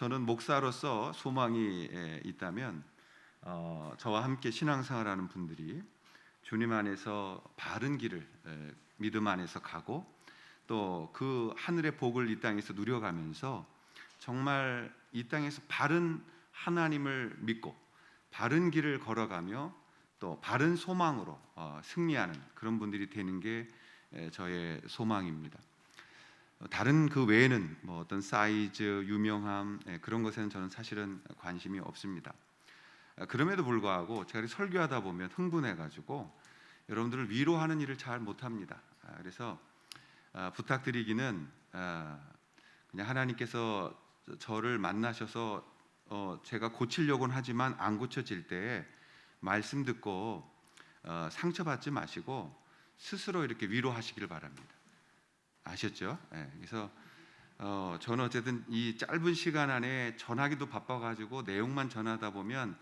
저는 목사로서 소망이 있다면 저와 함께 신앙생활하는 분들이 주님 안에서 바른 길을 믿음 안에서 가고 또 그 하늘의 복을 이 땅에서 누려가면서 정말 이 땅에서 바른 하나님을 믿고 바른 길을 걸어가며 또 바른 소망으로 승리하는 그런 분들이 되는 게 저의 소망입니다. 다른 그 외에는 뭐 어떤 사이즈, 유명함 그런 것에는 저는 사실은 관심이 없습니다. 그럼에도 불구하고 제가 설교하다 보면 흥분해가지고 여러분들을 위로하는 일을 잘 못합니다. 그래서 부탁드리기는 그냥 하나님께서 저를 만나셔서 제가 고치려고는 하지만 안 고쳐질 때에 말씀 듣고 상처받지 마시고 스스로 이렇게 위로하시길 바랍니다. 아셨죠? 그래서 저는 어쨌든 이 짧은 시간 안에 전하기도 바빠가지고 내용만 전하다 보면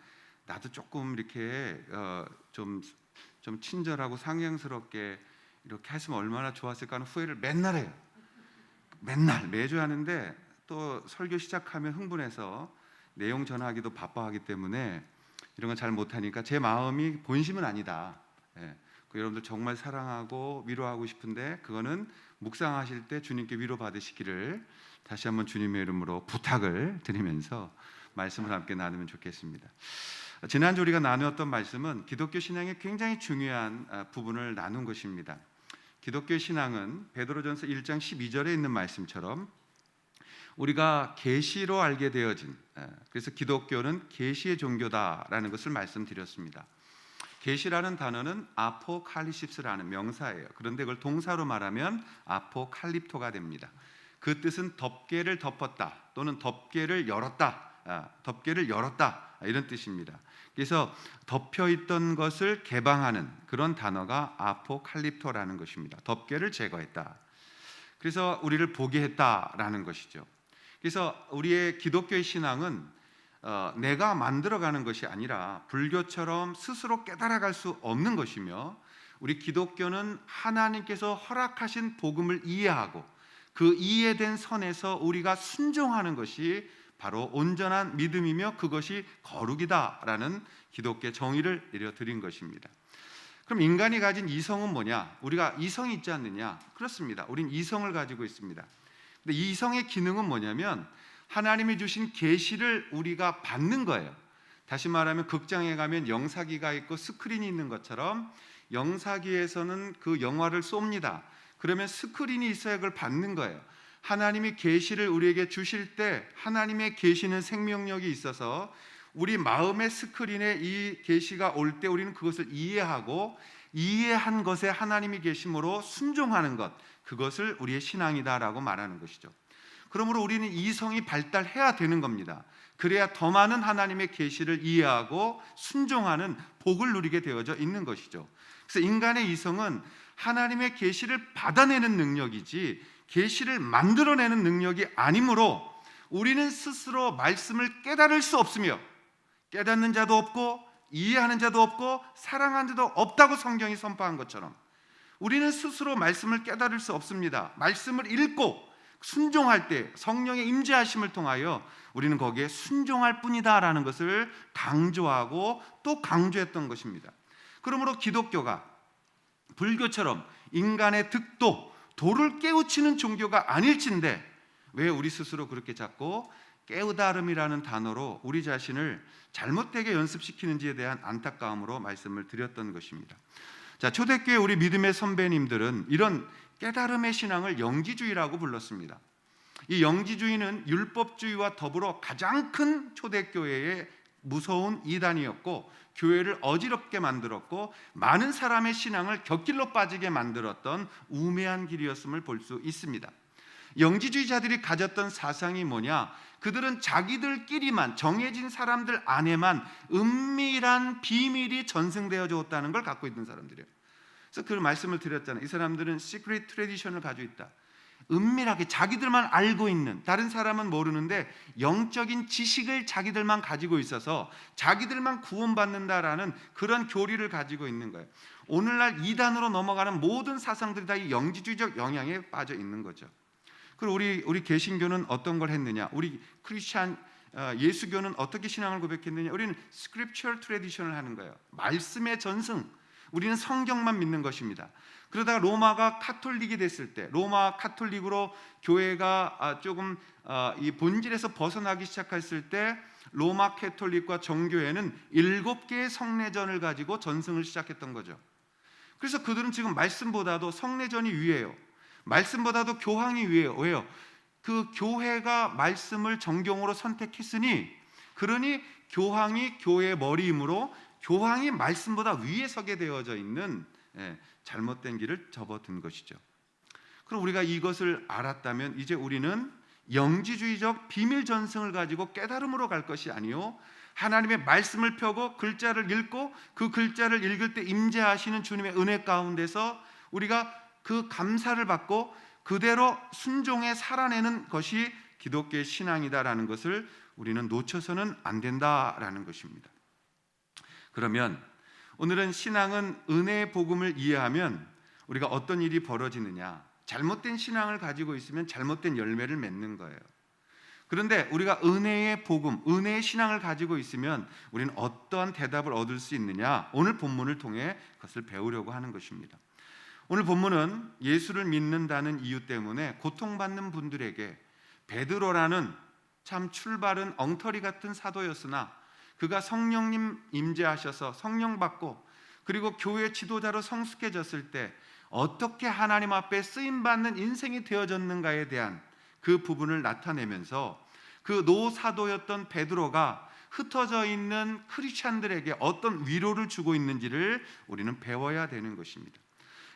나도 조금 이렇게 좀 친절하고 상냥스럽게 이렇게 했으면 얼마나 좋았을까 하는 후회를 맨날 해요. 매주 하는데 또 설교 시작하면 흥분해서 내용 전하기도 바빠하기 때문에 이런 건 잘 못하니까 제 마음이 본심은 아니다. 여러분들 정말 사랑하고 위로하고 싶은데 그거는 묵상하실 때 주님께 위로받으시기를 다시 한번 주님의 이름으로 부탁을 드리면서 말씀을 함께 나누면 좋겠습니다. 지난주 우리가 나누었던 말씀은 기독교 신앙의 굉장히 중요한 부분을 나눈 것입니다. 기독교 신앙은 베드로전서 1장 12절에 있는 말씀처럼 우리가 계시로 알게 되어진, 그래서 기독교는 계시의 종교다라는 것을 말씀드렸습니다. 계시라는 단어는 아포칼리십스라는 명사예요. 그런데 그걸 동사로 말하면 아포칼립토가 됩니다. 그 뜻은 덮개를 덮었다 또는 덮개를 열었다, 이런 뜻입니다. 그래서 덮여있던 것을 개방하는 그런 단어가 아포칼립토라는 것입니다. 덮개를 제거했다. 그래서 우리를 보게 했다라는 것이죠. 그래서 우리의 기독교의 신앙은 내가 만들어가는 것이 아니라 불교처럼 스스로 깨달아갈 수 없는 것이며 우리 기독교는 하나님께서 허락하신 복음을 이해하고 그 이해된 선에서 우리가 순종하는 것이 바로 온전한 믿음이며 그것이 거룩이다라는 기독교의 정의를 내려드린 것입니다. 그럼 인간이 가진 이성은 뭐냐? 우리가 이성이 있지 않느냐? 그렇습니다. 우린 이성을 가지고 있습니다. 근데 이 이성의 기능은 뭐냐면 하나님이 주신 계시를 우리가 받는 거예요. 다시 말하면 극장에 가면 영사기가 있고 스크린이 있는 것처럼 영사기에서는 그 영화를 쏩니다. 그러면 스크린이 있어야 그걸 받는 거예요. 하나님이 계시를 우리에게 주실 때 하나님의 계시는 생명력이 있어서 우리 마음의 스크린에 이 계시가 올 때 우리는 그것을 이해하고 이해한 것에 하나님이 계심으로 순종하는 것, 그것을 우리의 신앙이다라고 말하는 것이죠. 그러므로 우리는 이성이 발달해야 되는 겁니다. 그래야 더 많은 하나님의 계시를 이해하고 순종하는 복을 누리게 되어져 있는 것이죠. 그래서 인간의 이성은 하나님의 계시를 받아내는 능력이지 계시를 만들어내는 능력이 아니므로 우리는 스스로 말씀을 깨달을 수 없으며 깨닫는 자도 없고 이해하는 자도 없고 사랑하는 자도 없다고 성경이 선포한 것처럼 우리는 스스로 말씀을 깨달을 수 없습니다. 말씀을 읽고 순종할 때 성령의 임재하심을 통하여 우리는 거기에 순종할 뿐이다라는 것을 강조하고 또 강조했던 것입니다. 그러므로 기독교가 불교처럼 인간의 득도, 도를 깨우치는 종교가 아닐진데 왜 우리 스스로 그렇게 자꾸 깨우다름이라는 단어로 우리 자신을 잘못되게 연습시키는지에 대한 안타까움으로 말씀을 드렸던 것입니다. 자, 초대교회 우리 믿음의 선배님들은 이런 깨달음의 신앙을 영지주의라고 불렀습니다. 이 영지주의는 율법주의와 더불어 가장 큰 초대교회의 무서운 이단이었고 교회를 어지럽게 만들었고 많은 사람의 신앙을 곁길로 빠지게 만들었던 우매한 길이었음을 볼 수 있습니다. 영지주의자들이 가졌던 사상이 뭐냐? 그들은 자기들끼리만 정해진 사람들 안에만 은밀한 비밀이 전승되어져 있다는 걸 갖고 있는 사람들이에요. 그래서 그 말씀을 드렸잖아요. 이 사람들은 시크릿 트래디션을 가지고 있다. 은밀하게 자기들만 알고 있는, 다른 사람은 모르는데 영적인 지식을 자기들만 가지고 있어서 자기들만 구원받는다라는 그런 교리를 가지고 있는 거예요. 오늘날 이단으로 넘어가는 모든 사상들이 다 이 영지주의적 영향에 빠져 있는 거죠. 그리고 우리 개신교는 어떤 걸 했느냐? 우리 크리스찬 예수교는 어떻게 신앙을 고백했느냐? 우리는 스크립처럴 트래디션을 하는 거예요. 말씀의 전승. 우리는 성경만 믿는 것입니다. 그러다가 로마가 카톨릭이 됐을 때, 로마 카톨릭으로 교회가 조금 이 본질에서 벗어나기 시작했을 때, 로마 카톨릭과 정교회는 7개의 성례전을 가지고 전승을 시작했던 거죠. 그래서 그들은 지금 말씀보다도 성례전이 위에요. 말씀보다도 교황이 위에요. 왜요? 그 교회가 말씀을 정경으로 선택했으니, 그러니 교황이 교회의 머리이므로 교황이 말씀보다 위에 서게 되어져 있는 잘못된 길을 접어든 것이죠. 그럼 우리가 이것을 알았다면 이제 우리는 영지주의적 비밀 전승을 가지고 깨달음으로 갈 것이 아니요, 하나님의 말씀을 펴고 글자를 읽고 그 글자를 읽을 때 임재하시는 주님의 은혜 가운데서 우리가 그 감사를 받고 그대로 순종해 살아내는 것이 기독교의 신앙이다라는 것을 우리는 놓쳐서는 안 된다라는 것입니다. 그러면 오늘은 신앙은 은혜의 복음을 이해하면 우리가 어떤 일이 벌어지느냐? 잘못된 신앙을 가지고 있으면 잘못된 열매를 맺는 거예요. 그런데 우리가 은혜의 복음, 은혜의 신앙을 가지고 있으면 우리는 어떠한 대답을 얻을 수 있느냐? 오늘 본문을 통해 그것을 배우려고 하는 것입니다. 오늘 본문은 예수를 믿는다는 이유 때문에 고통받는 분들에게 베드로라는 참 출발은 엉터리 같은 사도였으나 그가 성령님 임재하셔서 성령 받고 그리고 교회 지도자로 성숙해졌을 때 어떻게 하나님 앞에 쓰임받는 인생이 되어졌는가에 대한 그 부분을 나타내면서 그 노사도였던 베드로가 흩어져 있는 크리스찬들에게 어떤 위로를 주고 있는지를 우리는 배워야 되는 것입니다.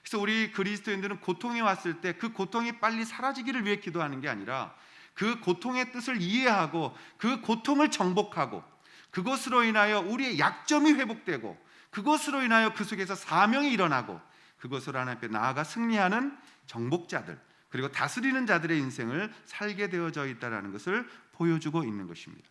그래서 우리 그리스도인들은 고통이 왔을 때 그 고통이 빨리 사라지기를 위해 기도하는 게 아니라 그 고통의 뜻을 이해하고 그 고통을 정복하고 그것으로 인하여 우리의 약점이 회복되고 그것으로 인하여 그 속에서 사명이 일어나고 그것으로 하나님 앞에 나아가 승리하는 정복자들 그리고 다스리는 자들의 인생을 살게 되어져 있다는 것을 보여주고 있는 것입니다.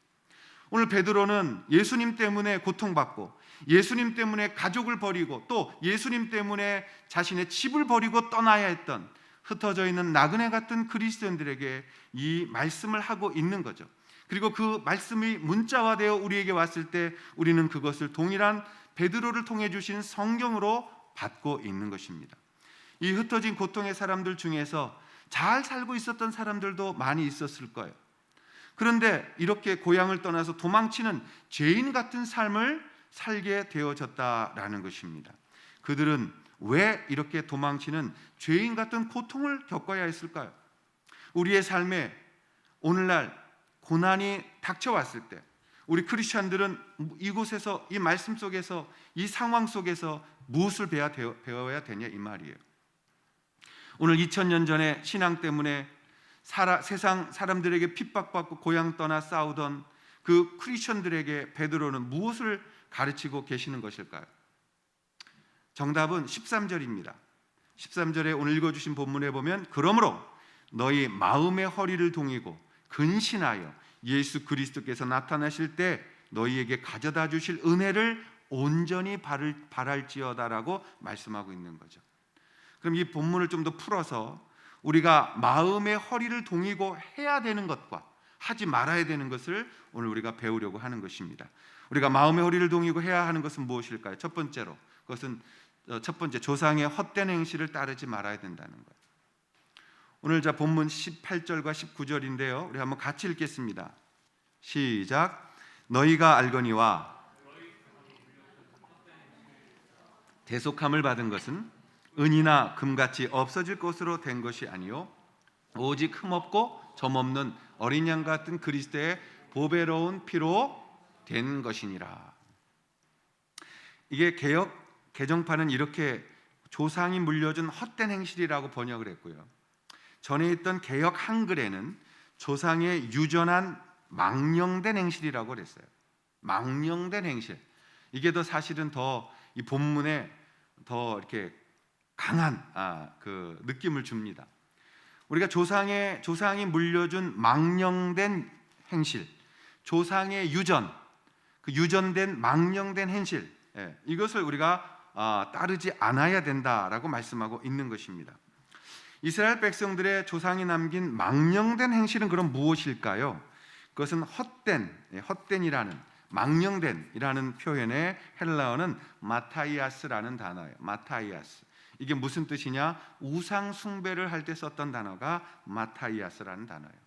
오늘 베드로는 예수님 때문에 고통받고 예수님 때문에 가족을 버리고 또 예수님 때문에 자신의 집을 버리고 떠나야 했던 흩어져 있는 나그네 같은 그리스도인들에게 이 말씀을 하고 있는 거죠. 그리고 그 말씀이 문자화되어 우리에게 왔을 때 우리는 그것을 동일한 베드로를 통해 주신 성경으로 받고 있는 것입니다. 이 흩어진 고통의 사람들 중에서 잘 살고 있었던 사람들도 많이 있었을 거예요. 그런데 이렇게 고향을 떠나서 도망치는 죄인 같은 삶을 살게 되어졌다라는 것입니다. 그들은 왜 이렇게 도망치는 죄인 같은 고통을 겪어야 했을까요? 우리의 삶에 오늘날 고난이 닥쳐왔을 때 우리 크리스천들은 이곳에서 이 말씀 속에서 이 상황 속에서 무엇을 배워야 되냐 이 말이에요. 오늘 2000년 전에 신앙 때문에 세상 사람들에게 핍박받고 고향 떠나 싸우던 그 크리스천들에게 베드로는 무엇을 가르치고 계시는 것일까요? 정답은 13절입니다. 13절에 오늘 읽어주신 본문에 보면 그러므로 너희 마음의 허리를 동이고 근신하여 예수 그리스도께서 나타나실 때 너희에게 가져다 주실 은혜를 온전히 바랄지어다라고 말씀하고 있는 거죠. 그럼 이 본문을 좀 더 풀어서 우리가 마음의 허리를 동이고 해야 되는 것과 하지 말아야 되는 것을 오늘 우리가 배우려고 하는 것입니다. 우리가 마음의 허리를 동이고 해야 하는 것은 무엇일까요? 첫 번째로 그것은 첫 번째 조상의 헛된 행실을 따르지 말아야 된다는 거예요. 오늘 자 본문 18절과 19절인데요. 우리 한번 같이 읽겠습니다. 시작. 너희가 알거니와 대속함을 받은 것은 은이나 금같이 없어질 것으로 된 것이 아니요 오직 흠없고 점없는 어린 양 같은 그리스도의 보배로운 피로 된 것이니라. 이게 개정판은 이렇게 조상이 물려준 헛된 행실이라고 번역을 했고요. 전에 있던 개역 한글에는 조상의 유전한 망령된 행실이라고 그랬어요. 망령된 행실. 이게 더 사실은 더 이 본문에 더 이렇게 강한 그 느낌을 줍니다. 우리가 조상이 물려준 망령된 행실, 조상의 유전, 그 유전된 망령된 행실, 이것을 우리가 따르지 않아야 된다라고 말씀하고 있는 것입니다. 이스라엘 백성들의 조상이 남긴 망령된 행실은 그럼 무엇일까요? 그것은 헛된이라는, 망령된이라는 표현의 헬라어는 마타이아스라는 단어예요. 마타이아스. 이게 무슨 뜻이냐? 우상 숭배를 할 때 썼던 단어가 마타이아스라는 단어예요.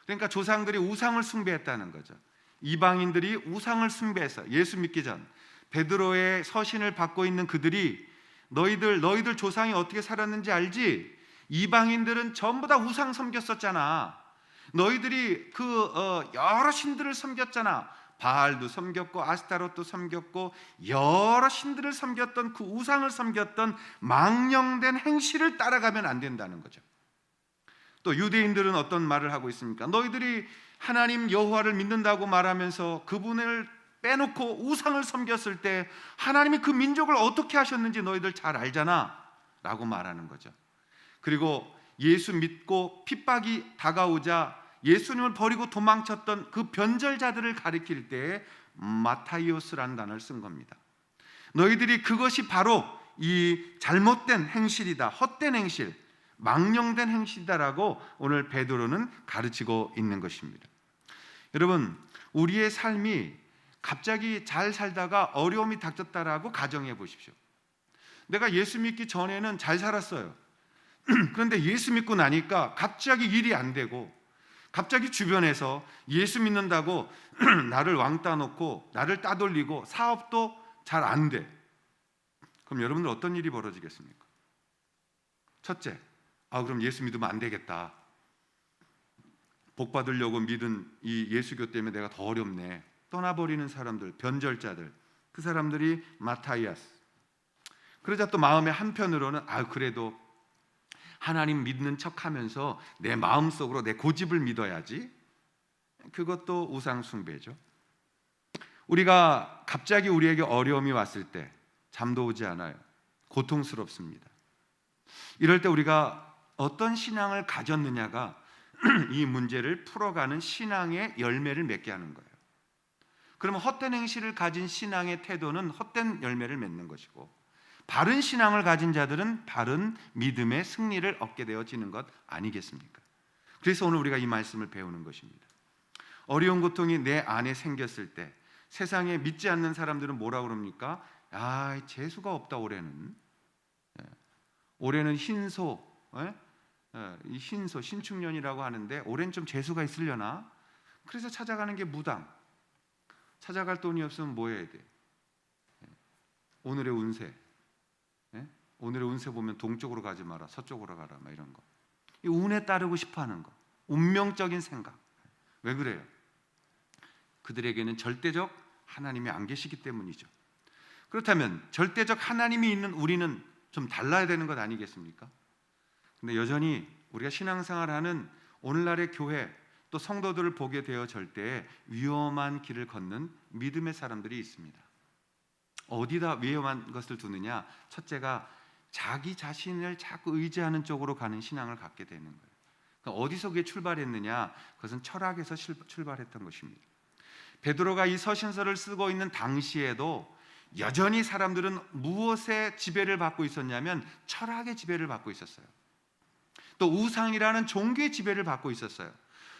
그러니까 조상들이 우상을 숭배했다는 거죠. 이방인들이 우상을 숭배해서 예수 믿기 전 베드로의 서신을 받고 있는 그들이 너희들 조상이 어떻게 살았는지 알지? 이방인들은 전부 다 우상 섬겼었잖아. 너희들이 여러 신들을 섬겼잖아. 바알도 섬겼고 아스타롯도 섬겼고 여러 신들을 섬겼던 그 우상을 섬겼던 망령된 행실을 따라가면 안 된다는 거죠. 또 유대인들은 어떤 말을 하고 있습니까? 너희들이 하나님 여호와를 믿는다고 말하면서 그분을 빼놓고 우상을 섬겼을 때 하나님이 그 민족을 어떻게 하셨는지 너희들 잘 알잖아 라고 말하는 거죠. 그리고 예수 믿고 핍박이 다가오자 예수님을 버리고 도망쳤던 그 변절자들을 가리킬 때 마타이오스라는 단어를 쓴 겁니다. 너희들이 그것이 바로 이 잘못된 행실이다, 헛된 행실, 망령된 행실이다라고 오늘 베드로는 가르치고 있는 것입니다. 여러분, 우리의 삶이 갑자기 잘 살다가 어려움이 닥쳤다라고 가정해 보십시오. 내가 예수 믿기 전에는 잘 살았어요. 그런데 예수 믿고 나니까 갑자기 일이 안 되고 갑자기 주변에서 예수 믿는다고 나를 왕따 놓고 나를 따돌리고 사업도 잘 안 돼. 그럼 여러분들 어떤 일이 벌어지겠습니까? 첫째, 그럼 예수 믿으면 안 되겠다. 복 받으려고 믿은 이 예수교 때문에 내가 더 어렵네. 떠나버리는 사람들, 변절자들, 그 사람들이 마타이아스. 그러자 또 마음의 한편으로는 그래도 하나님 믿는 척하면서 내 마음속으로 내 고집을 믿어야지. 그것도 우상 숭배죠. 우리가 갑자기 우리에게 어려움이 왔을 때 잠도 오지 않아요. 고통스럽습니다. 이럴 때 우리가 어떤 신앙을 가졌느냐가 이 문제를 풀어가는 신앙의 열매를 맺게 하는 거예요. 그러면 헛된 행실을 가진 신앙의 태도는 헛된 열매를 맺는 것이고, 바른 신앙을 가진 자들은 바른 믿음의 승리를 얻게 되어지는 것 아니겠습니까? 그래서 오늘 우리가 이 말씀을 배우는 것입니다. 어려운 고통이 내 안에 생겼을 때 세상에 믿지 않는 사람들은 뭐라 그럽니까? 재수가 없다 올해는. 올해는 흰소, 이 흰소, 신축년이라고 하는데 올해는 좀 재수가 있으려나? 그래서 찾아가는 게 무당. 찾아갈 돈이 없으면 뭐 해야 돼? 오늘의 운세. 오늘의 운세 보면 동쪽으로 가지 마라, 서쪽으로 가라, 막 이런 거. 이 운에 따르고 싶어하는 거, 운명적인 생각. 왜 그래요? 그들에게는 절대적 하나님이 안 계시기 때문이죠. 그렇다면 절대적 하나님이 있는 우리는 좀 달라야 되는 것 아니겠습니까? 근데 여전히 우리가 신앙생활하는 오늘날의 교회 또 성도들을 보게 되어질 때 위험한 길을 걷는 믿음의 사람들이 있습니다. 어디다 위험한 것을 두느냐? 첫째가 자기 자신을 자꾸 의지하는 쪽으로 가는 신앙을 갖게 되는 거예요. 그러니까 어디서 그게 출발했느냐? 그것은 철학에서 출발했던 것입니다. 베드로가 이 서신서를 쓰고 있는 당시에도 여전히 사람들은 무엇의 지배를 받고 있었냐면 철학의 지배를 받고 있었어요. 또 우상이라는 종교의 지배를 받고 있었어요.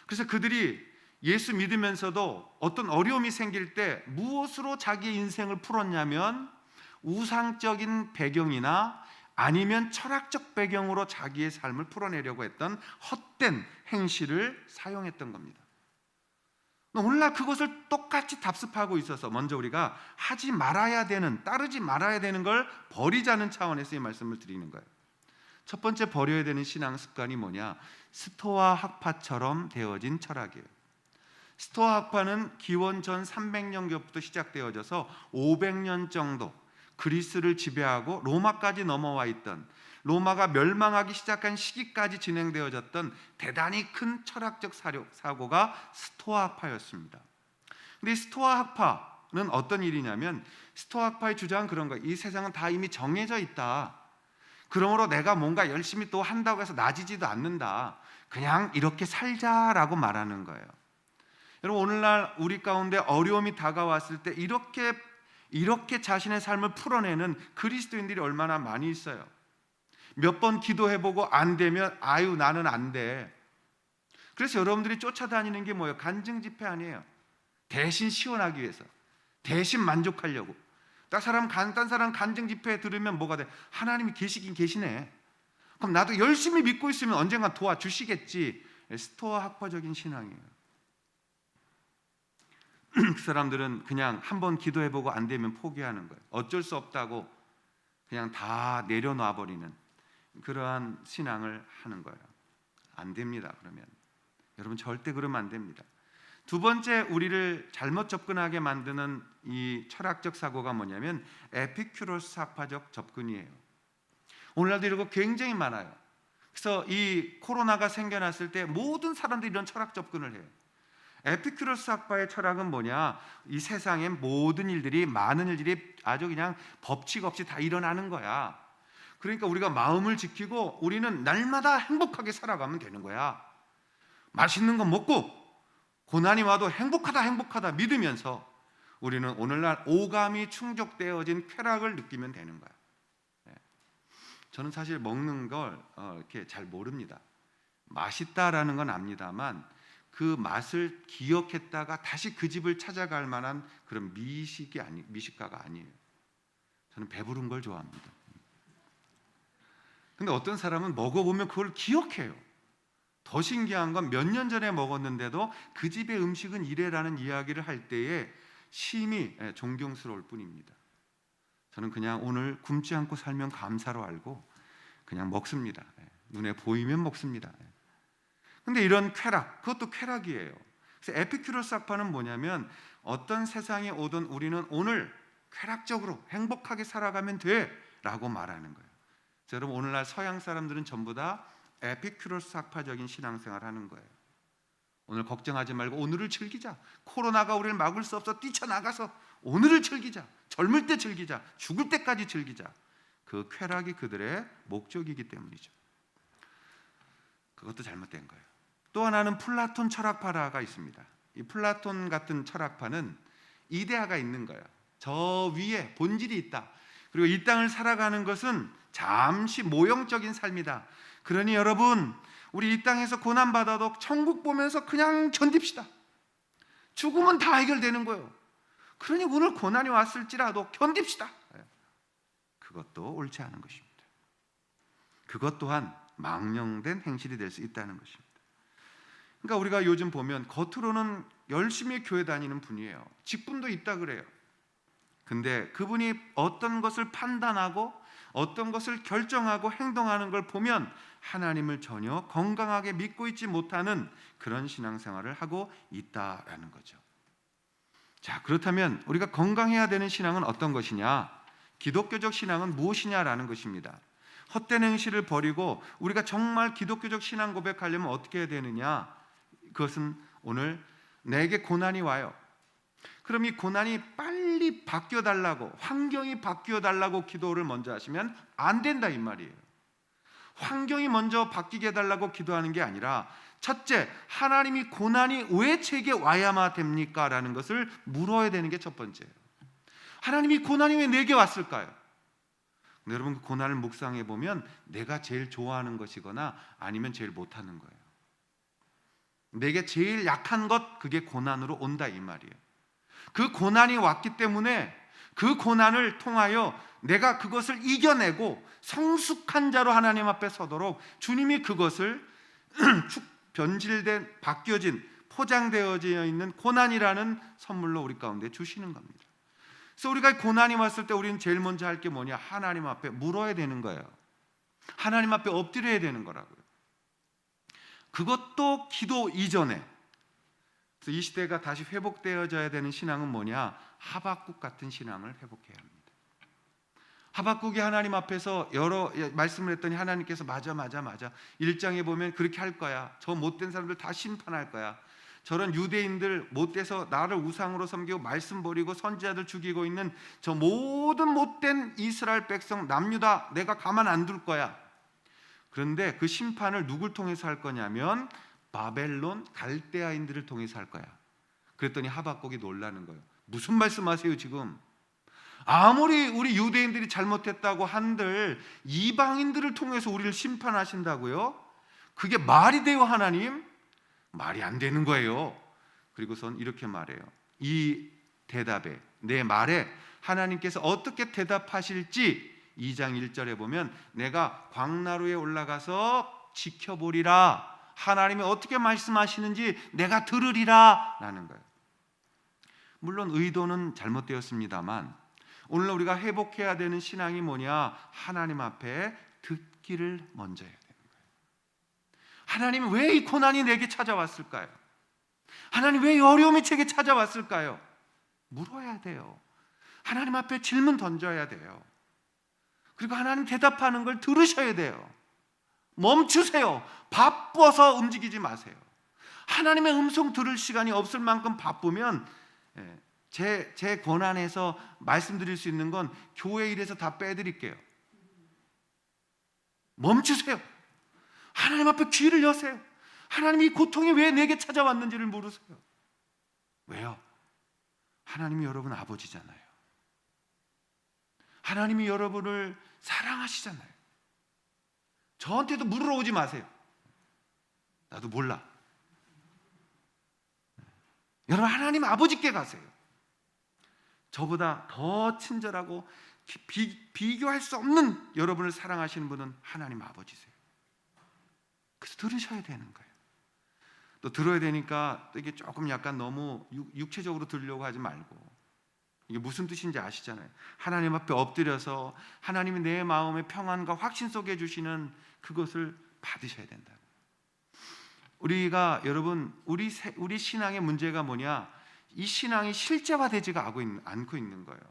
그래서 그들이 예수 믿으면서도 어떤 어려움이 생길 때 무엇으로 자기의 인생을 풀었냐면 우상적인 배경이나 아니면 철학적 배경으로 자기의 삶을 풀어내려고 했던 헛된 행실을 사용했던 겁니다. 오늘날 그것을 똑같이 답습하고 있어서 먼저 우리가 하지 말아야 되는, 따르지 말아야 되는 걸 버리자는 차원에서 이 말씀을 드리는 거예요. 첫 번째 버려야 되는 신앙 습관이 뭐냐? 스토아 학파처럼 되어진 철학이에요. 스토아 학파는 기원 전 300년경부터 시작되어져서 500년 정도 그리스를 지배하고 로마까지 넘어와 있던, 로마가 멸망하기 시작한 시기까지 진행되어졌던 대단히 큰 철학적 사고가 스토아 학파였습니다. 근데 이 스토아 학파는 어떤 일이냐면, 스토아 학파의 주장은 그런 거예요. 이 세상은 다 이미 정해져 있다. 그러므로 내가 뭔가 열심히 또 한다고 해서 나아지지도 않는다. 그냥 이렇게 살자라고 말하는 거예요. 여러분, 오늘날 우리 가운데 어려움이 다가왔을 때 이렇게 자신의 삶을 풀어내는 그리스도인들이 얼마나 많이 있어요. 몇 번 기도해보고 안 되면 아유 나는 안 돼. 그래서 여러분들이 쫓아다니는 게 뭐예요? 간증 집회 아니에요. 대신 시원하기 위해서, 대신 만족하려고. 딴 사람 간증 집회 들으면 뭐가 돼? 하나님이 계시긴 계시네. 그럼 나도 열심히 믿고 있으면 언젠가 도와주시겠지. 스토아 학파적인 신앙이에요. 그 사람들은 그냥 한번 기도해보고 안 되면 포기하는 거예요. 어쩔 수 없다고 그냥 다 내려놔버리는 그러한 신앙을 하는 거예요. 안 됩니다. 그러면 여러분 절대 그러면 안 됩니다. 두 번째 우리를 잘못 접근하게 만드는 이 철학적 사고가 뭐냐면 에피큐로스 학파적 접근이에요. 오늘날도 이런 거 굉장히 많아요. 그래서 이 코로나가 생겨났을 때 모든 사람들이 이런 철학 접근을 해요. 에피큐로스 학파의 철학은 뭐냐? 이 세상의 모든 일들이, 많은 일들이 아주 그냥 법칙 없이 다 일어나는 거야. 그러니까 우리가 마음을 지키고 우리는 날마다 행복하게 살아가면 되는 거야. 맛있는 거 먹고 고난이 와도 행복하다 믿으면서 우리는 오늘날 오감이 충족되어진 쾌락을 느끼면 되는 거야. 저는 사실 먹는 걸 이렇게 잘 모릅니다. 맛있다라는 건 압니다만 그 맛을 기억했다가 다시 그 집을 찾아갈 만한 그런 미식가가 아니에요. 저는 배부른 걸 좋아합니다. 근데 어떤 사람은 먹어보면 그걸 기억해요. 더 신기한 건 몇 년 전에 먹었는데도 그 집의 음식은 이래라는 이야기를 할 때에 심히 존경스러울 뿐입니다. 저는 그냥 오늘 굶지 않고 살면 감사로 알고 그냥 먹습니다. 눈에 보이면 먹습니다. 근데 이런 쾌락, 그것도 쾌락이에요. 그래서 에피큐로스 학파는 뭐냐면 어떤 세상에 오든 우리는 오늘 쾌락적으로 행복하게 살아가면 돼 라고 말하는 거예요. 그래서 여러분 오늘날 서양 사람들은 전부 다 에피큐로스 학파적인 신앙생활을 하는 거예요. 오늘 걱정하지 말고 오늘을 즐기자. 코로나가 우리를 막을 수 없어 뛰쳐나가서 오늘을 즐기자. 젊을 때 즐기자. 죽을 때까지 즐기자. 그 쾌락이 그들의 목적이기 때문이죠. 그것도 잘못된 거예요. 또 하나는 플라톤 철학파가 있습니다. 이 플라톤 같은 철학파는 이데아가 있는 거예요. 저 위에 본질이 있다. 그리고 이 땅을 살아가는 것은 잠시 모형적인 삶이다. 그러니 여러분 우리 이 땅에서 고난받아도 천국 보면서 그냥 견딥시다. 죽으면 다 해결되는 거예요. 그러니 오늘 고난이 왔을지라도 견딥시다. 그것도 옳지 않은 것입니다. 그것 또한 망령된 행실이 될 수 있다는 것입니다. 그러니까 우리가 요즘 보면 겉으로는 열심히 교회 다니는 분이에요. 직분도 있다 그래요. 근데 그분이 어떤 것을 판단하고 어떤 것을 결정하고 행동하는 걸 보면 하나님을 전혀 건강하게 믿고 있지 못하는 그런 신앙생활을 하고 있다라는 거죠. 자, 그렇다면 우리가 건강해야 되는 신앙은 어떤 것이냐? 기독교적 신앙은 무엇이냐라는 것입니다. 헛된 행실을 버리고 우리가 정말 기독교적 신앙 고백하려면 어떻게 해야 되느냐? 그것은 오늘 내게 고난이 와요. 그럼 이 고난이 빨리 바뀌어달라고, 환경이 바뀌어달라고 기도를 먼저 하시면 안 된다 이 말이에요. 환경이 먼저 바뀌게 해달라고 기도하는 게 아니라 첫째, 하나님이 고난이 왜 제게 와야만 됩니까? 라는 것을 물어야 되는 게 첫 번째예요. 하나님이 고난이 왜 내게 왔을까요? 근데 여러분 그 고난을 묵상해 보면 내가 제일 좋아하는 것이거나 아니면 제일 못하는 거예요. 내게 제일 약한 것, 그게 고난으로 온다 이 말이에요. 그 고난이 왔기 때문에 그 고난을 통하여 내가 그것을 이겨내고 성숙한 자로 하나님 앞에 서도록 주님이 그것을 변질된, 바뀌어진, 포장되어져 있는 고난이라는 선물로 우리 가운데 주시는 겁니다. 그래서 우리가 고난이 왔을 때 우리는 제일 먼저 할 게 뭐냐? 하나님 앞에 물어야 되는 거예요. 하나님 앞에 엎드려야 되는 거라고요. 그것도 기도 이전에. 그래서 이 시대가 다시 회복되어져야 되는 신앙은 뭐냐? 하박국 같은 신앙을 회복해야 합니다. 하박국이 하나님 앞에서 여러 말씀을 했더니 하나님께서 맞아 1장에 보면 그렇게 할 거야. 저 못된 사람들 다 심판할 거야. 저런 유대인들 못돼서 나를 우상으로 섬기고 말씀 버리고 선지자들 죽이고 있는 저 모든 못된 이스라엘 백성 남유다 내가 가만 안 둘 거야. 그런데 그 심판을 누굴 통해서 할 거냐면 바벨론 갈대아인들을 통해서 할 거야. 그랬더니 하박국이 놀라는 거예요. 무슨 말씀하세요 지금? 아무리 우리 유대인들이 잘못했다고 한들 이방인들을 통해서 우리를 심판하신다고요? 그게 말이 돼요, 하나님? 말이 안 되는 거예요. 그리고선 이렇게 말해요. 이 대답에, 내 말에 하나님께서 어떻게 대답하실지 2장 1절에 보면 내가 광나루에 올라가서 지켜보리라. 하나님이 어떻게 말씀하시는지 내가 들으리라 라는 거예요. 물론 의도는 잘못되었습니다만 오늘 우리가 회복해야 되는 신앙이 뭐냐? 하나님 앞에 듣기를 먼저 해야 되는 거예요. 하나님, 왜 이 고난이 내게 찾아왔을까요? 하나님, 왜 이 어려움이 제게 찾아왔을까요? 물어야 돼요. 하나님 앞에 질문 던져야 돼요. 그리고 하나님 대답하는 걸 들으셔야 돼요. 멈추세요. 바빠서 움직이지 마세요. 하나님의 음성 들을 시간이 없을 만큼 바쁘면 제 권한에서 말씀드릴 수 있는 건 교회 일에서 다 빼드릴게요. 멈추세요. 하나님 앞에 귀를 여세요. 하나님이 이 고통이 왜 내게 찾아왔는지를 물으세요. 왜요? 하나님이 여러분 아버지잖아요. 하나님이 여러분을 사랑하시잖아요. 저한테도 물으러 오지 마세요. 나도 몰라. 여러분, 하나님 아버지께 가세요. 저보다 더 친절하고 비교할 수 없는 여러분을 사랑하시는 분은 하나님 아버지세요. 그래서 들으셔야 되는 거예요. 또 들어야 되니까 이게 조금 약간 너무 육체적으로 들으려고 하지 말고, 이게 무슨 뜻인지 아시잖아요. 하나님 앞에 엎드려서 하나님이 내 마음의 평안과 확신 속에 주시는 그것을 받으셔야 된다. 우리가 여러분 우리 신앙의 문제가 뭐냐? 이 신앙이 실제화되지가 않고 있는 거예요.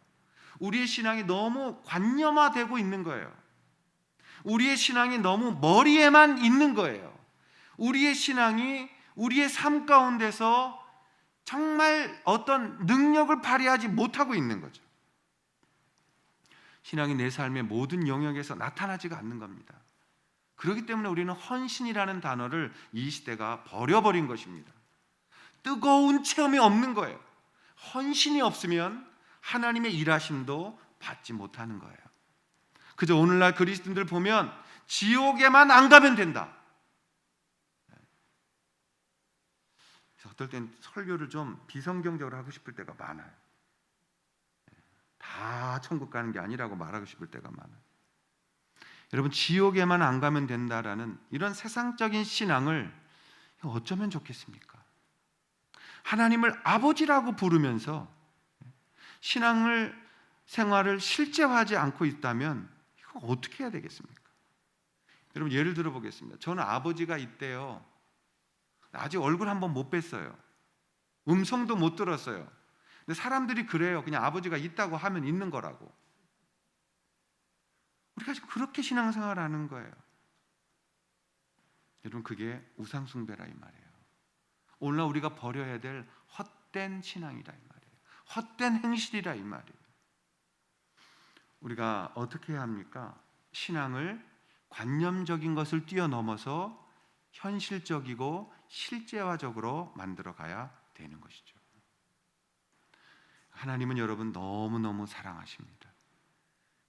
우리의 신앙이 너무 관념화되고 있는 거예요. 우리의 신앙이 너무 머리에만 있는 거예요. 우리의 신앙이 우리의 삶 가운데서 정말 어떤 능력을 발휘하지 못하고 있는 거죠. 신앙이 내 삶의 모든 영역에서 나타나지가 않는 겁니다. 그렇기 때문에 우리는 헌신이라는 단어를 이 시대가 버려버린 것입니다. 뜨거운 체험이 없는 거예요. 헌신이 없으면 하나님의 일하심도 받지 못하는 거예요. 그저 오늘날 그리스도인들 보면 지옥에만 안 가면 된다. 어떨 땐 설교를 좀 비성경적으로 하고 싶을 때가 많아요. 다 천국 가는 게 아니라고 말하고 싶을 때가 많아요. 여러분, 지옥에만 안 가면 된다라는 이런 세상적인 신앙을 어쩌면 좋겠습니까? 하나님을 아버지라고 부르면서 생활을 실제화하지 않고 있다면 이거 어떻게 해야 되겠습니까? 여러분, 예를 들어 보겠습니다. 저는 아버지가 있대요. 아직 얼굴 한번 못 뵀어요. 음성도 못 들었어요. 근데 사람들이 그래요. 그냥 아버지가 있다고 하면 있는 거라고. 우리가 지금 그렇게 신앙생활하는 거예요. 여러분, 그게 우상숭배라 이 말이에요. 오늘날 우리가 버려야 될 헛된 신앙이라 이 말이에요. 헛된 행실이라 이 말이에요. 우리가 어떻게 해야 합니까? 신앙을 관념적인 것을 뛰어넘어서 현실적이고 실제화적으로 만들어 가야 되는 것이죠. 하나님은 여러분 너무너무 사랑하십니다.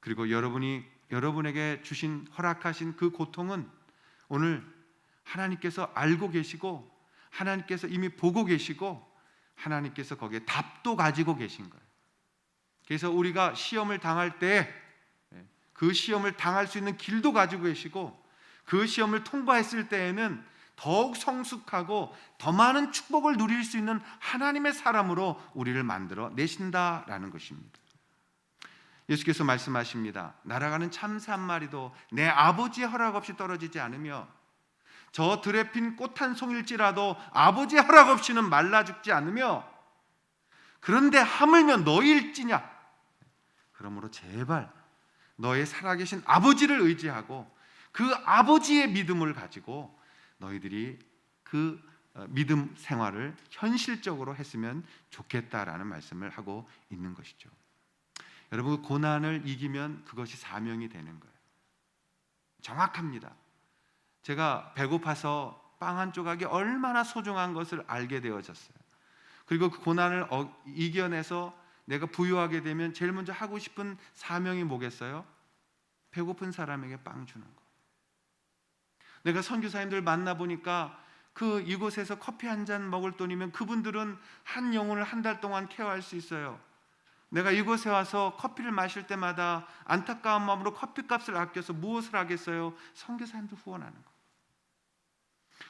그리고 여러분에게 주신 허락하신 그 고통은 오늘 하나님께서 알고 계시고 하나님께서 이미 보고 계시고 하나님께서 거기에 답도 가지고 계신 거예요. 그래서 우리가 시험을 당할 때 그 시험을 당할 수 있는 길도 가지고 계시고 그 시험을 통과했을 때에는 더욱 성숙하고 더 많은 축복을 누릴 수 있는 하나님의 사람으로 우리를 만들어 내신다라는 것입니다. 예수께서 말씀하십니다. 날아가는 참새 한 마리도 내 아버지의 허락 없이 떨어지지 않으며 저 들에 핀 꽃 한 송일지라도 아버지의 허락 없이는 말라 죽지 않으며 그런데 하물며 너희일지냐? 그러므로 제발 너의 살아계신 아버지를 의지하고 그 아버지의 믿음을 가지고 너희들이 그 믿음 생활을 현실적으로 했으면 좋겠다라는 말씀을 하고 있는 것이죠. 여러분, 고난을 이기면 그것이 사명이 되는 거예요. 정확합니다. 제가 배고파서 빵 한 조각이 얼마나 소중한 것을 알게 되어졌어요. 그리고 그 고난을 이겨내서 내가 부유하게 되면 제일 먼저 하고 싶은 사명이 뭐겠어요? 배고픈 사람에게 빵 주는 거. 내가 선교사님들 만나보니까 그 이곳에서 커피 한 잔 먹을 돈이면 그분들은 한 영혼을 한 달 동안 케어할 수 있어요. 내가 이곳에 와서 커피를 마실 때마다 안타까운 마음으로 커피값을 아껴서 무엇을 하겠어요? 선교사님들 후원하는 거.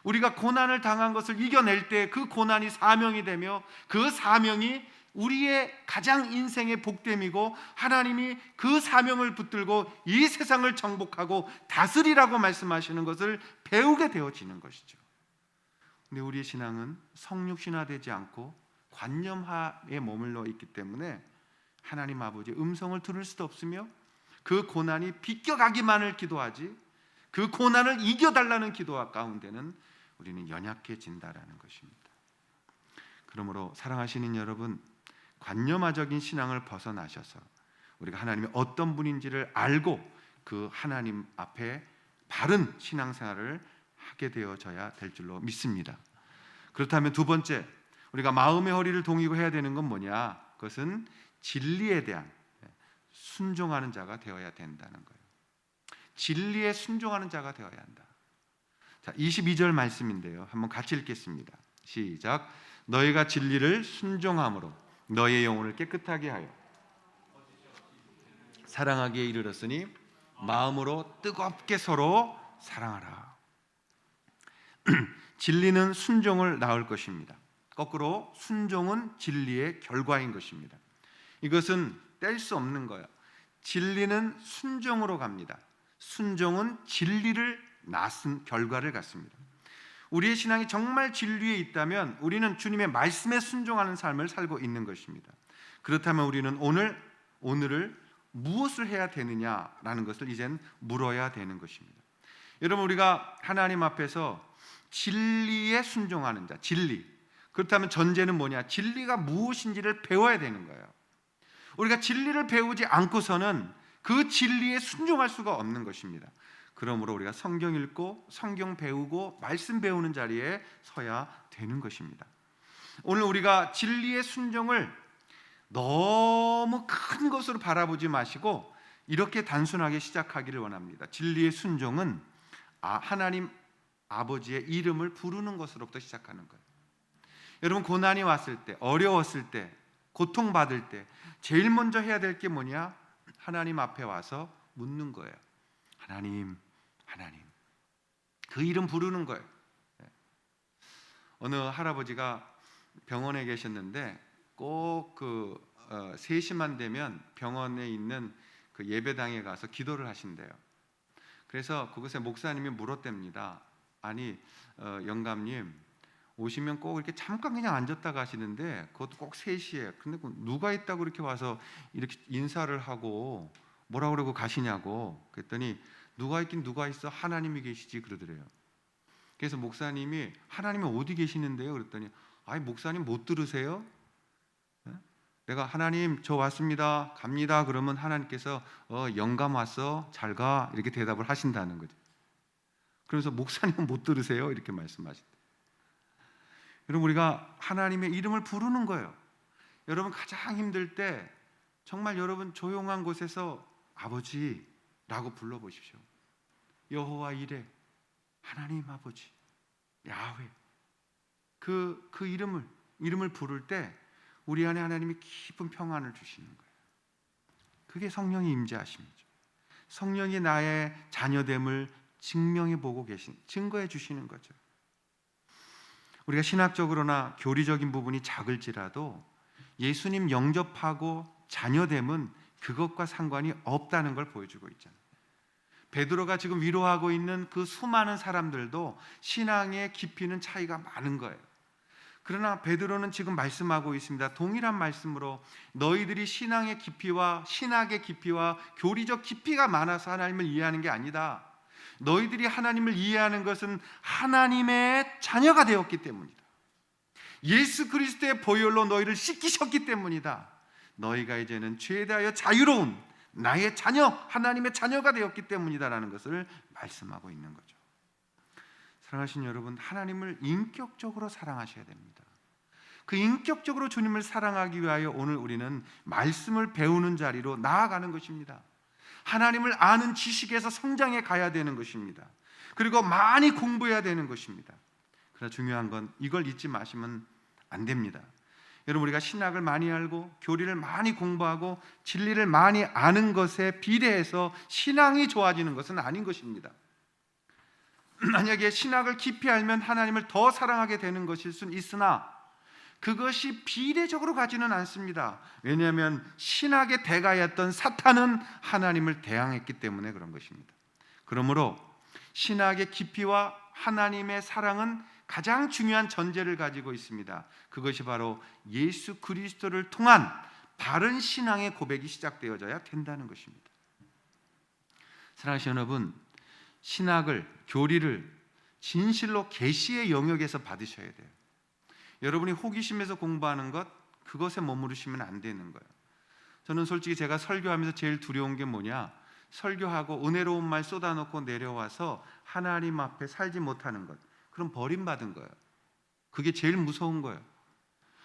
우리가 고난을 당한 것을 이겨낼 때 그 고난이 사명이 되며 그 사명이 우리의 가장 인생의 복됨이고 하나님이 그 사명을 붙들고 이 세상을 정복하고 다스리라고 말씀하시는 것을 배우게 되어지는 것이죠. 근데 우리의 신앙은 성육신화되지 않고 관념하에 머물러 있기 때문에 하나님 아버지의 음성을 들을 수도 없으며 그 고난이 비껴가기만을 기도하지 그 고난을 이겨달라는 기도 가운데는 우리는 연약해진다라는 것입니다. 그러므로 사랑하시는 여러분, 관념화적인 신앙을 벗어나셔서 우리가 하나님이 어떤 분인지를 알고 그 하나님 앞에 바른 신앙생활을 하게 되어져야 될 줄로 믿습니다. 그렇다면 두 번째, 우리가 마음의 허리를 동이고 해야 되는 건 뭐냐? 그것은 진리에 대한 순종하는 자가 되어야 된다는 거예요. 진리에 순종하는 자가 되어야 한다. 자, 22절 말씀인데요. 한번 같이 읽겠습니다. 시작. 너희가 진리를 순종함으로 너희의 영혼을 깨끗하게 하여 사랑하기에 이르렀으니 마음으로 뜨겁게 서로 사랑하라. 진리는 순종을 낳을 것입니다. 거꾸로 순종은 진리의 결과인 것입니다. 이것은 뗄 수 없는 거예요. 진리는 순종으로 갑니다. 순종은 진리를 낳은 결과를 갖습니다. 우리의 신앙이 정말 진리에 있다면 우리는 주님의 말씀에 순종하는 삶을 살고 있는 것입니다. 그렇다면 우리는 오늘을 무엇을 해야 되느냐라는 것을 이젠 물어야 되는 것입니다. 여러분, 우리가 하나님 앞에서 진리에 순종하는 자, 진리. 그렇다면 전제는 뭐냐? 진리가 무엇인지를 배워야 되는 거예요. 우리가 진리를 배우지 않고서는 그 진리에 순종할 수가 없는 것입니다. 그러므로 우리가 성경 읽고 성경 배우고 말씀 배우는 자리에 서야 되는 것입니다. 오늘 우리가 진리의 순종을 너무 큰 것으로 바라보지 마시고 이렇게 단순하게 시작하기를 원합니다. 진리의 순종은 하나님 아버지의 이름을 부르는 것으로부터 시작하는 거예요. 여러분, 고난이 왔을 때, 어려웠을 때, 고통받을 때 제일 먼저 해야 될 게 뭐냐? 하나님 앞에 와서 묻는 거예요. 하나님, 하나님. 그 이름 부르는 거예요. 어느 할아버지가 병원에 계셨는데 꼭 3시만 되면 병원에 있는 그 예배당에 가서 기도를 하신대요. 그래서 그곳에 목사님이 물었답니다. 아니, 영감님, 오시면 꼭 이렇게 잠깐 그냥 앉았다 가시는데 그것도 꼭 3시에. 근데 누가 있다고 이렇게 와서 이렇게 인사를 하고 뭐라 그러고 가시냐고. 그랬더니 누가 있긴 누가 있어? 하나님이 계시지 그러더래요. 그래서 목사님이 하나님이 어디 계시는데요? 그랬더니 아이, 목사님 못 들으세요? 내가 하나님 저 왔습니다 갑니다 그러면 하나님께서 영감 왔어 잘 가 이렇게 대답을 하신다는 거죠. 그래서 목사님은 못 들으세요? 이렇게 말씀하신다. 여러분, 우리가 하나님의 이름을 부르는 거예요. 여러분, 가장 힘들 때 정말 여러분 조용한 곳에서 아버지라고 불러보십시오. 여호와 이레, 하나님 아버지, 야훼. 그 이름을 부를 때 우리 안에 하나님이 깊은 평안을 주시는 거예요. 그게 성령의 임재하심이죠. 성령이 나의 자녀됨을 증거해 주시는 거죠. 우리가 신학적으로나 교리적인 부분이 작을지라도 예수님 영접하고 자녀됨은 그것과 상관이 없다는 걸 보여주고 있잖아요. 베드로가 지금 위로하고 있는 그 수많은 사람들도 신앙의 깊이는 차이가 많은 거예요. 그러나 베드로는 지금 말씀하고 있습니다. 동일한 말씀으로 너희들이 신앙의 깊이와 신학의 깊이와 교리적 깊이가 많아서 하나님을 이해하는 게 아니다. 너희들이 하나님을 이해하는 것은 하나님의 자녀가 되었기 때문이다. 예수 그리스도의 보혈로 너희를 씻기셨기 때문이다. 너희가 이제는 죄에 대하여 자유로운 나의 자녀, 하나님의 자녀가 되었기 때문이다라는 것을 말씀하고 있는 거죠. 사랑하신 여러분, 하나님을 인격적으로 사랑하셔야 됩니다. 그 인격적으로 주님을 사랑하기 위하여 오늘 우리는 말씀을 배우는 자리로 나아가는 것입니다. 하나님을 아는 지식에서 성장해 가야 되는 것입니다. 그리고 많이 공부해야 되는 것입니다. 그러나 중요한 건 이걸 잊지 마시면 안 됩니다. 여러분, 우리가 신학을 많이 알고 교리를 많이 공부하고 진리를 많이 아는 것에 비례해서 신앙이 좋아지는 것은 아닌 것입니다. 만약에 신학을 깊이 알면 하나님을 더 사랑하게 되는 것일 수는 있으나 그것이 비례적으로 가지는 않습니다. 왜냐하면 신학의 대가였던 사탄은 하나님을 대항했기 때문에 그런 것입니다. 그러므로 신학의 깊이와 하나님의 사랑은 가장 중요한 전제를 가지고 있습니다. 그것이 바로 예수 그리스도를 통한 바른 신앙의 고백이 시작되어져야 된다는 것입니다. 사랑하시는 여러분, 신학을, 교리를 진실로 계시의 영역에서 받으셔야 돼요. 여러분이 호기심에서 공부하는 것, 그것에 머무르시면 안 되는 거예요. 저는 솔직히 제가 설교하면서 제일 두려운 게 뭐냐, 설교하고 은혜로운 말 쏟아놓고 내려와서 하나님 앞에 살지 못하는 것, 그럼 버림받은 거예요. 그게 제일 무서운 거예요.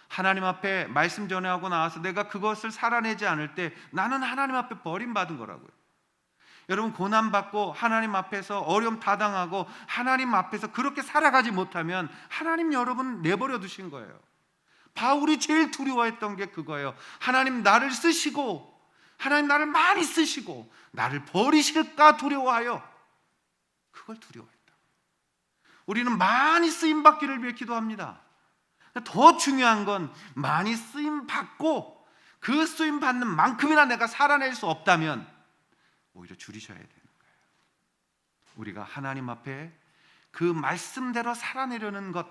하나님 앞에 말씀 전하고 나와서 내가 그것을 살아내지 않을 때 나는 하나님 앞에 버림받은 거라고요. 여러분, 고난받고 하나님 앞에서 어려움 다당하고 하나님 앞에서 그렇게 살아가지 못하면 하나님 여러분 내버려 두신 거예요. 바울이 제일 두려워했던 게 그거예요. 하나님 나를 쓰시고, 하나님 나를 많이 쓰시고 나를 버리실까 두려워하여, 그걸 두려워했다. 우리는 많이 쓰임받기를 위해 기도합니다. 더 중요한 건 많이 쓰임받고 그 쓰임받는 만큼이나 내가 살아낼 수 없다면 오히려 줄이셔야 되는 거예요. 우리가 하나님 앞에 그 말씀대로 살아내려는 것,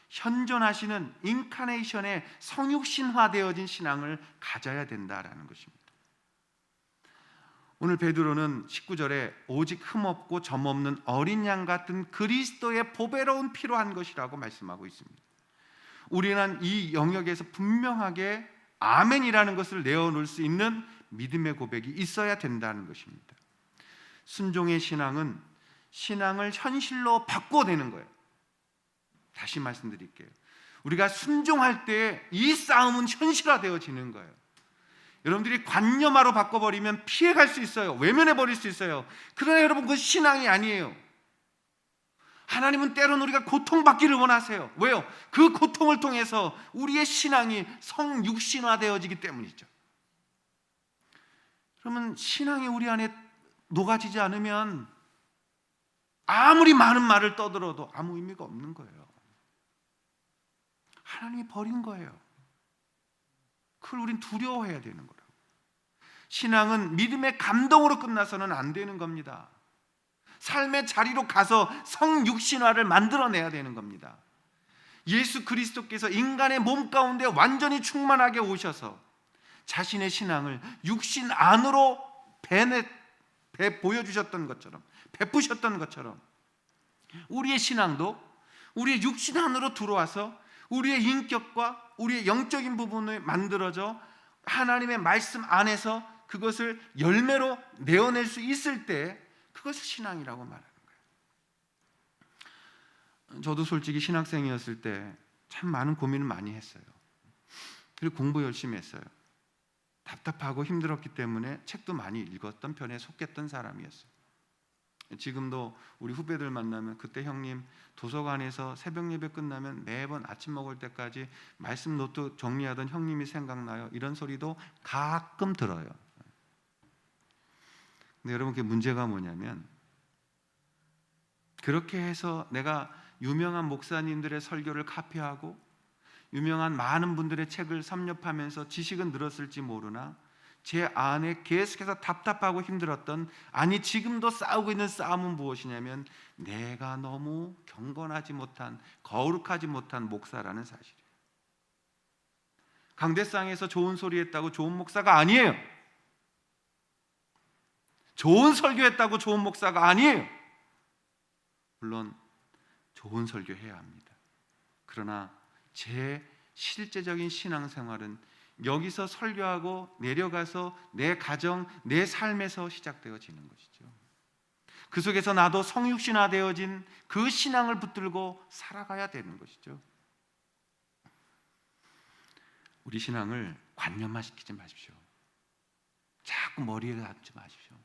현존하시는 인카네이션의 성육신화되어진 신앙을 가져야 된다라는 것입니다. 오늘 베드로는 19절에 오직 흠없고 점없는 어린 양 같은 그리스도의 보배로운 피로 한 것이라고 말씀하고 있습니다. 우리는 이 영역에서 분명하게 아멘이라는 것을 내어놓을 수 있는 믿음의 고백이 있어야 된다는 것입니다. 순종의 신앙은 신앙을 현실로 바꿔내는 거예요. 다시 말씀드릴게요. 우리가 순종할 때 이 싸움은 현실화되어지는 거예요. 여러분들이 관념화로 바꿔버리면 피해갈 수 있어요. 외면해버릴 수 있어요. 그러나 여러분, 그건 신앙이 아니에요. 하나님은 때로는 우리가 고통받기를 원하세요. 왜요? 그 고통을 통해서 우리의 신앙이 성육신화되어지기 때문이죠. 그러면 신앙이 우리 안에 녹아지지 않으면 아무리 많은 말을 떠들어도 아무 의미가 없는 거예요. 하나님이 버린 거예요. 그걸 우린 두려워해야 되는 거라고. 신앙은 믿음의 감동으로 끝나서는 안 되는 겁니다. 삶의 자리로 가서 성육신화를 만들어내야 되는 겁니다. 예수 그리스도께서 인간의 몸 가운데 완전히 충만하게 오셔서 자신의 신앙을 육신 안으로 보여주셨던 것처럼, 베푸셨던 것처럼 우리의 신앙도 우리의 육신 안으로 들어와서 우리의 인격과 우리의 영적인 부분을 만들어져 하나님의 말씀 안에서 그것을 열매로 내어낼 수 있을 때 그것을 신앙이라고 말하는 거예요. 저도 솔직히 신학생이었을 때 참 많은 고민을 많이 했어요. 그리고 공부 열심히 했어요. 답답하고 힘들었기 때문에 책도 많이 읽었던 편에 속했던 사람이었어요. 지금도 우리 후배들 만나면 그때 형님 도서관에서 새벽 예배 끝나면 매번 아침 먹을 때까지 말씀 노트 정리하던 형님이 생각나요, 이런 소리도 가끔 들어요. 근데 여러분, 그게 문제가 뭐냐면 그렇게 해서 내가 유명한 목사님들의 설교를 카피하고 유명한 많은 분들의 책을 섭렵하면서 지식은 늘었을지 모르나 제 안에 계속해서 답답하고 힘들었던, 아니 지금도 싸우고 있는 싸움은 무엇이냐면 내가 너무 경건하지 못한, 거룩하지 못한 목사라는 사실이에요. 강대상에서 좋은 소리 했다고 좋은 목사가 아니에요. 좋은 설교했다고 좋은 목사가 아니에요. 물론 좋은 설교해야 합니다. 그러나 제 실제적인 신앙생활은 여기서 설교하고 내려가서 내 가정, 내 삶에서 시작되어지는 것이죠. 그 속에서 나도 성육신화되어진 그 신앙을 붙들고 살아가야 되는 것이죠. 우리 신앙을 관념화시키지 마십시오. 자꾸 머리에 담지 마십시오.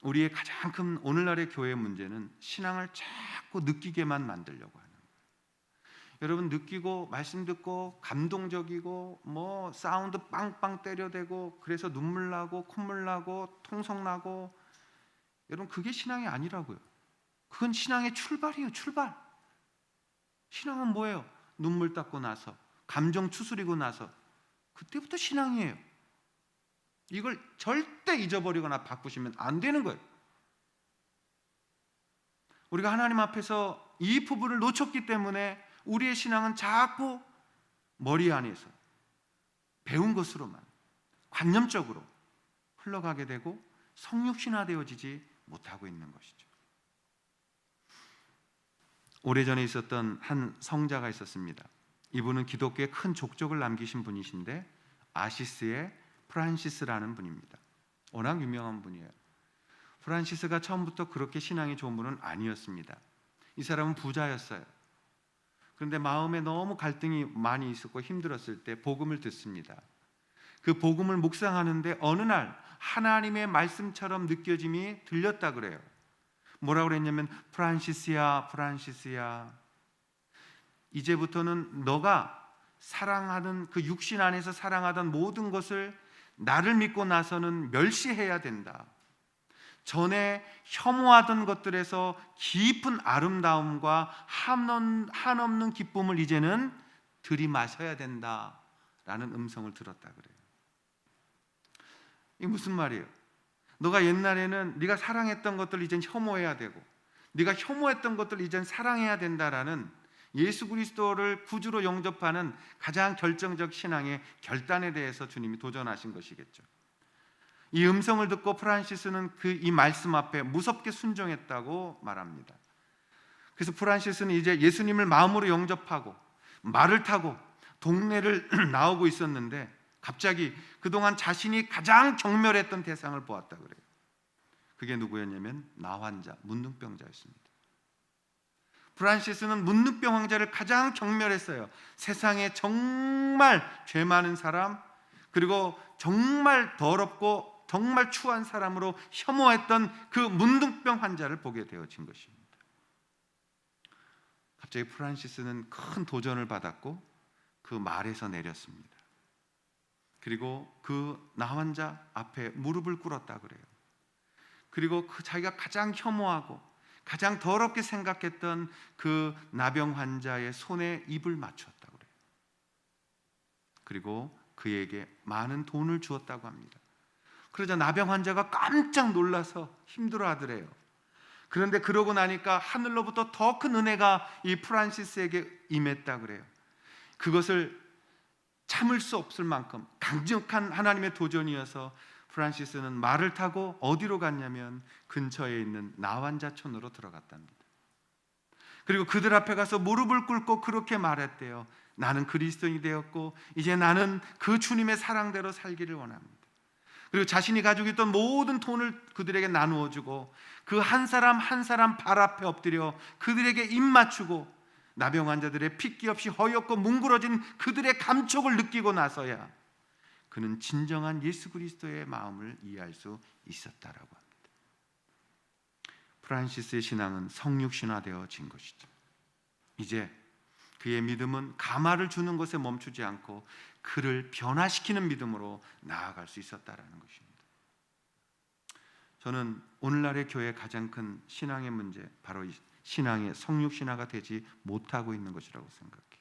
우리의 가장 큰 오늘날의 교회의 문제는 신앙을 자꾸 느끼게만 만들려고 하는 거예요. 여러분, 느끼고 말씀 듣고 감동적이고 뭐 사운드 빵빵 때려대고 그래서 눈물 나고 콧물 나고 통성 나고, 여러분 그게 신앙이 아니라고요. 그건 신앙의 출발이에요. 출발. 신앙은 뭐예요? 눈물 닦고 나서, 감정 추스리고 나서, 그때부터 신앙이에요. 이걸 절대 잊어버리거나 바꾸시면 안 되는 거예요. 우리가 하나님 앞에서 이 부분을 놓쳤기 때문에 우리의 신앙은 자꾸 머리 안에서 배운 것으로만 관념적으로 흘러가게 되고 성육신화되어지지 못하고 있는 것이죠. 오래전에 있었던 한 성자가 있었습니다. 이분은 기독교에 큰 족적을 남기신 분이신데 아시스의 프란시스라는 분입니다. 워낙 유명한 분이에요. 프란시스가 처음부터 그렇게 신앙이 좋은 분은 아니었습니다. 이 사람은 부자였어요. 그런데 마음에 너무 갈등이 많이 있었고 힘들었을 때 복음을 듣습니다. 그 복음을 묵상하는데 어느 날 하나님의 말씀처럼 느껴짐이 들렸다 그래요. 뭐라고 그랬냐면, 프란시스야, 프란시스야, 이제부터는 너가 사랑하는 그 육신 안에서 사랑하던 모든 것을 나를 믿고 나서는 멸시해야 된다. 전에 혐오하던 것들에서 깊은 아름다움과 한없는 기쁨을 이제는 들이마셔야 된다라는 음성을 들었다 그래요. 이게 무슨 말이에요? 너가 옛날에는 네가 사랑했던 것들을 이젠 혐오해야 되고, 네가 혐오했던 것들을 이젠 사랑해야 된다라는 예수 그리스도를 구주로 영접하는 가장 결정적 신앙의 결단에 대해서 주님이 도전하신 것이겠죠. 이 음성을 듣고 프란시스는 이 말씀 앞에 무섭게 순종했다고 말합니다. 그래서 프란시스는 이제 예수님을 마음으로 영접하고 말을 타고 동네를 나오고 있었는데 갑자기 그동안 자신이 가장 경멸했던 대상을 보았다 그래요. 그게 누구였냐면 나환자, 문둥병자였습니다. 프란시스는 문둥병 환자를 가장 경멸했어요. 세상에 정말 죄 많은 사람, 그리고 정말 더럽고 정말 추한 사람으로 혐오했던 그 문둥병 환자를 보게 되어진 것입니다. 갑자기 프란시스는 큰 도전을 받았고 그 말에서 내렸습니다. 그리고 그 나환자 앞에 무릎을 꿇었다 그래요. 그리고 그 자기가 가장 혐오하고 가장 더럽게 생각했던 그 나병 환자의 손에 입을 맞췄다 그래요. 그리고 그에게 많은 돈을 주었다고 합니다. 그러자 나병 환자가 깜짝 놀라서 힘들어하더래요. 그런데 그러고 나니까 하늘로부터 더 큰 은혜가 이 프란시스에게 임했다 그래요. 그것을 참을 수 없을 만큼 강력한 하나님의 도전이어서 프란시스는 말을 타고 어디로 갔냐면 근처에 있는 나환자촌으로 들어갔답니다. 그리고 그들 앞에 가서 무릎을 꿇고 그렇게 말했대요. 나는 그리스도인이 되었고 이제 나는 그 주님의 사랑대로 살기를 원합니다. 그리고 자신이 가지고 있던 모든 돈을 그들에게 나누어 주고 그 한 사람 한 사람 발 앞에 엎드려 그들에게 입 맞추고 나병 환자들의 핏기 없이 허옇고 뭉그러진 그들의 감촉을 느끼고 나서야 그는 진정한 예수 그리스도의 마음을 이해할 수 있었다라고 합니다. 프란시스의 신앙은 성육신화되어진 것이죠. 이제 그의 믿음은 가마를 주는 것에 멈추지 않고 그를 변화시키는 믿음으로 나아갈 수 있었다라는 것입니다. 저는 오늘날의 교회의 가장 큰 신앙의 문제, 바로 이 신앙의 성육신화가 되지 못하고 있는 것이라고 생각해요.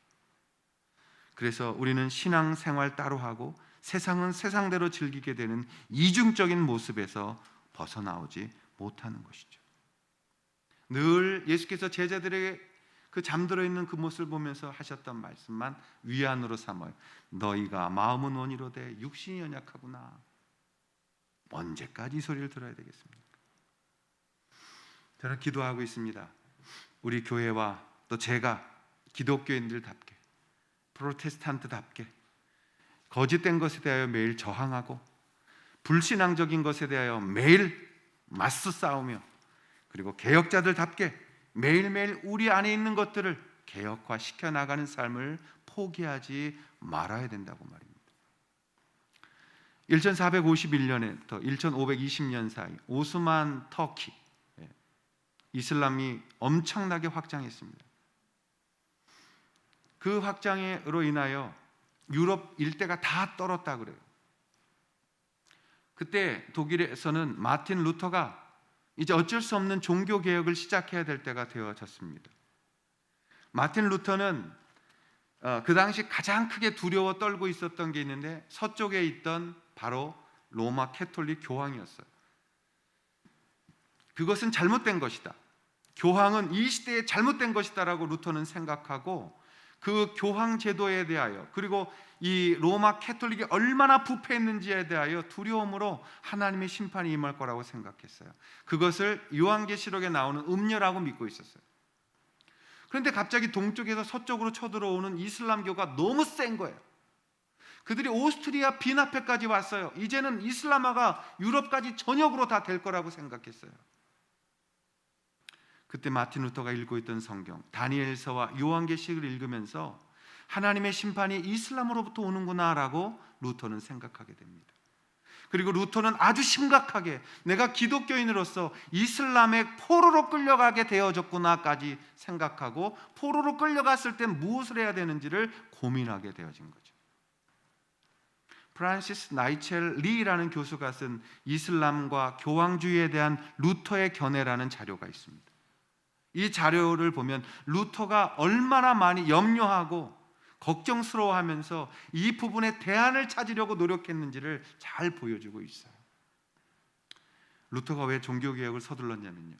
그래서 우리는 신앙생활 따로 하고 세상은 세상대로 즐기게 되는 이중적인 모습에서 벗어나오지 못하는 것이죠. 늘 예수께서 제자들에게 그 잠들어 있는 그 모습을 보면서 하셨던 말씀만 위안으로 삼아요. 너희가 마음은 원이로되 육신이 연약하구나. 언제까지 이 소리를 들어야 되겠습니까? 저는 기도하고 있습니다. 우리 교회와 또 제가 기독교인들답게, 프로테스탄트답게 거짓된 것에 대하여 매일 저항하고 불신앙적인 것에 대하여 매일 맞서 싸우며, 그리고 개혁자들답게 매일매일 우리 안에 있는 것들을 개혁화시켜 나가는 삶을 포기하지 말아야 된다고 말입니다. 1451년부터 1520년 사이 오스만 터키, 이슬람이 엄청나게 확장했습니다. 그 확장으로 인하여 유럽 일대가 다 떨었다 그래요. 그때 독일에서는 마틴 루터가 이제 어쩔 수 없는 종교 개혁을 시작해야 될 때가 되어졌습니다. 마틴 루터는 그 당시 가장 크게 두려워 떨고 있었던 게 있는데 서쪽에 있던 바로 로마 캐톨릭 교황이었어요. 그것은 잘못된 것이다. 교황은 이 시대에 잘못된 것이다라고 루터는 생각하고 그 교황 제도에 대하여 그리고 이 로마 캐톨릭이 얼마나 부패했는지에 대하여 두려움으로 하나님의 심판이 임할 거라고 생각했어요. 그것을 요한계시록에 나오는 음녀라고 믿고 있었어요. 그런데 갑자기 동쪽에서 서쪽으로 쳐들어오는 이슬람교가 너무 센 거예요. 그들이 오스트리아 빈 앞에까지 왔어요. 이제는 이슬람화가 유럽까지 전역으로 다 될 거라고 생각했어요. 그때 마틴 루터가 읽고 있던 성경 다니엘서와 요한계시록을 읽으면서 하나님의 심판이 이슬람으로부터 오는구나라고 루터는 생각하게 됩니다. 그리고 루터는 아주 심각하게 내가 기독교인으로서 이슬람의 포로로 끌려가게 되어졌구나까지 생각하고 포로로 끌려갔을 때 무엇을 해야 되는지를 고민하게 되어진 거죠. 프란시스 나이첼 리라는 교수가 쓴 이슬람과 교황주의에 대한 루터의 견해라는 자료가 있습니다. 이 자료를 보면 루터가 얼마나 많이 염려하고 걱정스러워하면서 이 부분에 대안을 찾으려고 노력했는지를 잘 보여주고 있어요. 루터가 왜 종교개혁을 서둘렀냐면요,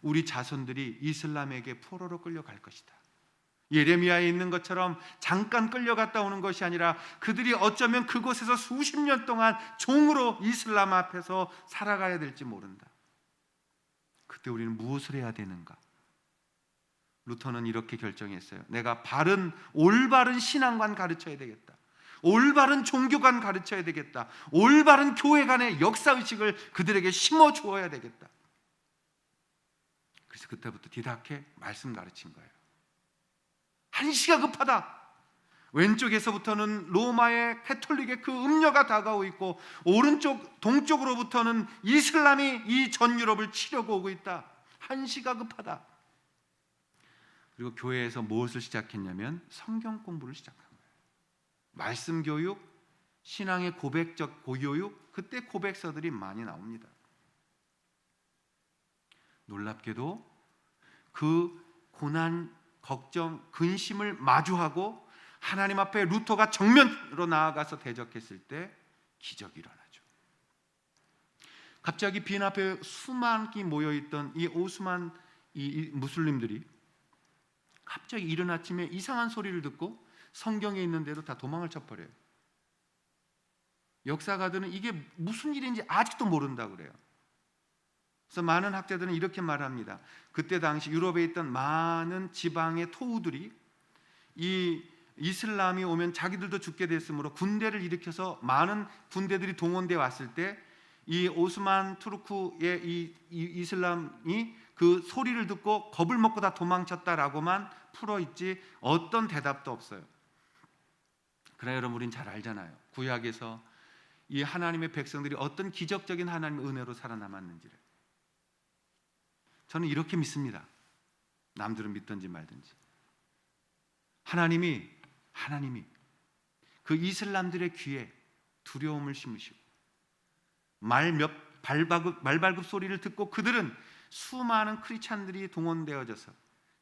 우리 자손들이 이슬람에게 포로로 끌려갈 것이다. 예레미야에 있는 것처럼 잠깐 끌려갔다 오는 것이 아니라 그들이 어쩌면 그곳에서 수십 년 동안 종으로 이슬람 앞에서 살아가야 될지 모른다. 그때 우리는 무엇을 해야 되는가? 루터는 이렇게 결정했어요. 내가 올바른 신앙관 가르쳐야 되겠다. 올바른 종교관 가르쳐야 되겠다. 올바른 교회 간의 역사의식을 그들에게 심어주어야 되겠다. 그래서 그때부터 디다케 말씀 가르친 거예요. 한시가 급하다. 왼쪽에서부터는 로마의 캐톨릭의 그 음녀가 다가오고 있고 오른쪽 동쪽으로부터는 이슬람이 이 전 유럽을 치려고 오고 있다. 한시가 급하다. 그리고 교회에서 무엇을 시작했냐면 성경 공부를 시작한 거예요. 말씀 교육, 신앙의 고백적 고교육, 그때 고백서들이 많이 나옵니다. 놀랍게도 그 고난, 걱정, 근심을 마주하고 하나님 앞에 루터가 정면으로 나아가서 대적했을 때 기적이 일어나죠. 갑자기 빈 앞에 수많게 모여있던 이 오스만 이 무슬림들이 갑자기 이른 아침에 이상한 소리를 듣고 성경에 있는 대로 다 도망을 쳐버려요. 역사가들은 이게 무슨 일인지 아직도 모른다고 그래요. 그래서 많은 학자들은 이렇게 말합니다. 그때 당시 유럽에 있던 많은 지방의 토우들이 이 이슬람이 오면 자기들도 죽게 됐으므로 군대를 일으켜서 많은 군대들이 동원되어 왔을 때 이 오스만 투르크의 이 이슬람이 그 소리를 듣고 겁을 먹고 다 도망쳤다라고만 풀어있지 어떤 대답도 없어요. 그러나 여러분, 우린 잘 알잖아요. 구약에서 이 하나님의 백성들이 어떤 기적적인 하나님의 은혜로 살아남았는지를. 저는 이렇게 믿습니다. 남들은 믿든지 말든지. 하나님이 그 이슬람들의 귀에 두려움을 심으시고 말발굽 소리를 듣고 그들은 수많은 크리스찬들이 동원되어져서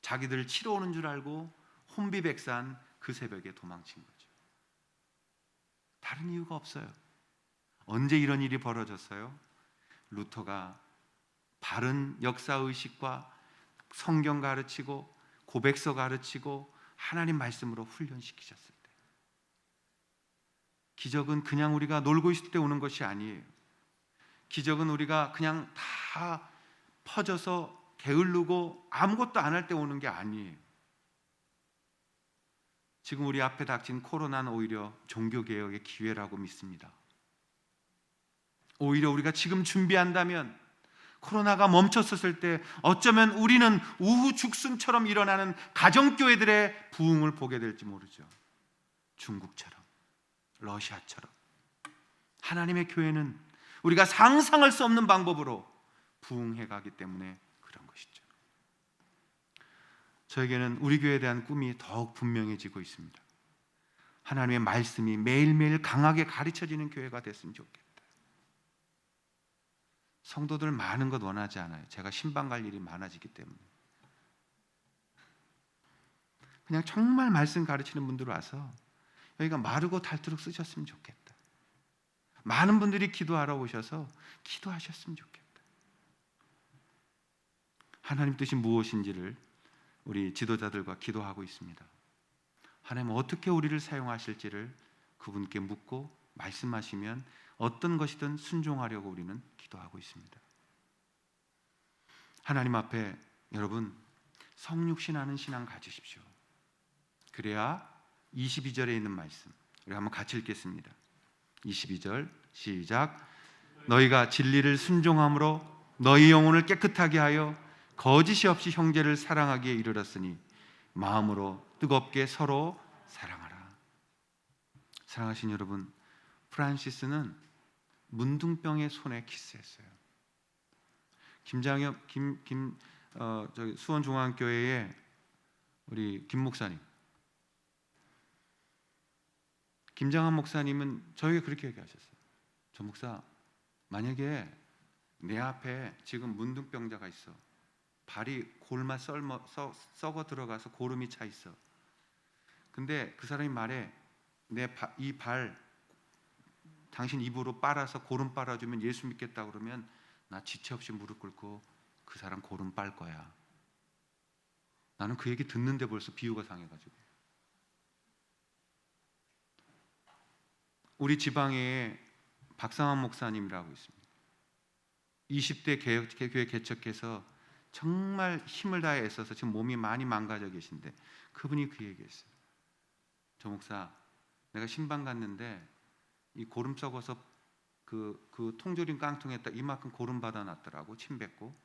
자기들을 치러 오는 줄 알고 혼비백산 그 새벽에 도망친 거죠. 다른 이유가 없어요. 언제 이런 일이 벌어졌어요? 루터가 바른 역사의식과 성경 가르치고 고백서 가르치고 하나님 말씀으로 훈련시키셨을 때. 기적은 그냥 우리가 놀고 있을 때 오는 것이 아니에요. 기적은 우리가 그냥 다 퍼져서 게을르고 아무것도 안 할 때 오는 게 아니에요. 지금 우리 앞에 닥친 코로나는 오히려 종교개혁의 기회라고 믿습니다. 오히려 우리가 지금 준비한다면 코로나가 멈췄었을 때 어쩌면 우리는 우후죽순처럼 일어나는 가정교회들의 부흥을 보게 될지 모르죠. 중국처럼, 러시아처럼. 하나님의 교회는 우리가 상상할 수 없는 방법으로 부흥해 가기 때문에 그런 것이죠. 저에게는 우리 교회에 대한 꿈이 더욱 분명해지고 있습니다. 하나님의 말씀이 매일매일 강하게 가르쳐지는 교회가 됐으면 좋겠다. 성도들 많은 것 원하지 않아요. 제가 신방 갈 일이 많아지기 때문에. 그냥 정말 말씀 가르치는 분들 와서 여기가 마르고 닳도록 쓰셨으면 좋겠다. 많은 분들이 기도하러 오셔서 기도하셨으면 좋겠다. 하나님 뜻이 무엇인지를 우리 지도자들과 기도하고 있습니다. 하나님 어떻게 우리를 사용하실지를 그분께 묻고 말씀하시면 어떤 것이든 순종하려고 우리는 기도하고 있습니다. 하나님 앞에 여러분 성육신하는 신앙 가지십시오. 그래야 22절에 있는 말씀 우리 한번 같이 읽겠습니다. 22절 시작. 너희가 진리를 순종함으로 너희 영혼을 깨끗하게 하여 거짓이 없이 형제를 사랑하기에 이르렀으니 마음으로 뜨겁게 서로 사랑하라. 사랑하신 여러분, 프란시스는 문둥병의 손에 키스했어요. 저기 수원중앙교회의 우리 김 목사님, 김장한 목사님은 저에게 그렇게 얘기하셨어요. 저 목사, 만약에 내 앞에 지금 문둥병자가 있어. 발이 골마 썩어 들어가서 고름이 차 있어. 근데 그 사람이 말해, 이 발 당신 입으로 빨아서 고름 빨아주면 예수 믿겠다 그러면 나 지체 없이 무릎 꿇고 그 사람 고름 빨 거야. 나는 그 얘기 듣는데 벌써 비유가 상해가지고. 우리 지방에 박상환 목사님이라고 있습니다. 20대 교회 개척해서 정말 힘을 다해 애써서 지금 몸이 많이 망가져 계신데 그분이 그 얘기했어요. 저 목사, 내가 신방 갔는데 이 고름 썩어서 그 통조림 깡통에다 이만큼 고름 받아놨더라고, 침 뱉고.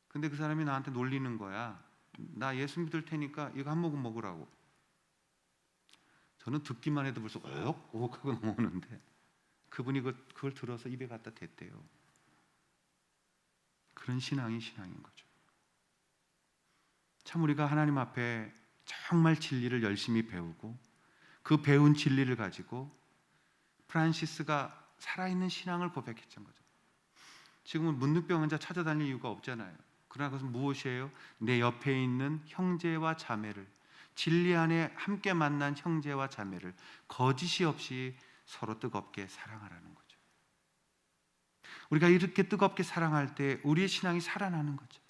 근데 그 사람이 나한테 놀리는 거야. 나 예수 믿을 테니까 이거 한 모금 먹으라고. 저는 듣기만 해도 벌써 옥 하고 넘어오는데 그분이 그걸 들어서 입에 갖다 댔대요. 그런 신앙이 신앙인 거죠. 참 우리가 하나님 앞에 정말 진리를 열심히 배우고 그 배운 진리를 가지고 프란시스가 살아있는 신앙을 고백했던 거죠. 지금은 문둥병 환자 찾아다닐 이유가 없잖아요. 그러나 그것은 무엇이에요? 내 옆에 있는 형제와 자매를, 진리 안에 함께 만난 형제와 자매를 거짓이 없이 서로 뜨겁게 사랑하라는 거죠. 우리가 이렇게 뜨겁게 사랑할 때 우리의 신앙이 살아나는 거죠.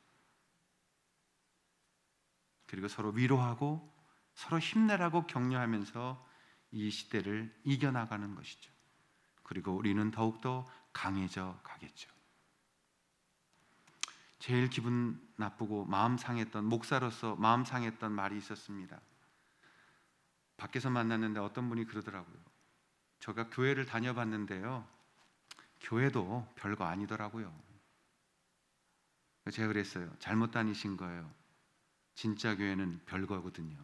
그리고 서로 위로하고 서로 힘내라고 격려하면서 이 시대를 이겨나가는 것이죠. 그리고 우리는 더욱더 강해져 가겠죠. 제일 기분 나쁘고 마음 상했던, 목사로서 마음 상했던 말이 있었습니다. 밖에서 만났는데 어떤 분이 그러더라고요. 제가 교회를 다녀봤는데요, 교회도 별거 아니더라고요. 제가 그랬어요. 잘못 다니신 거예요. 진짜 교회는 별거거든요.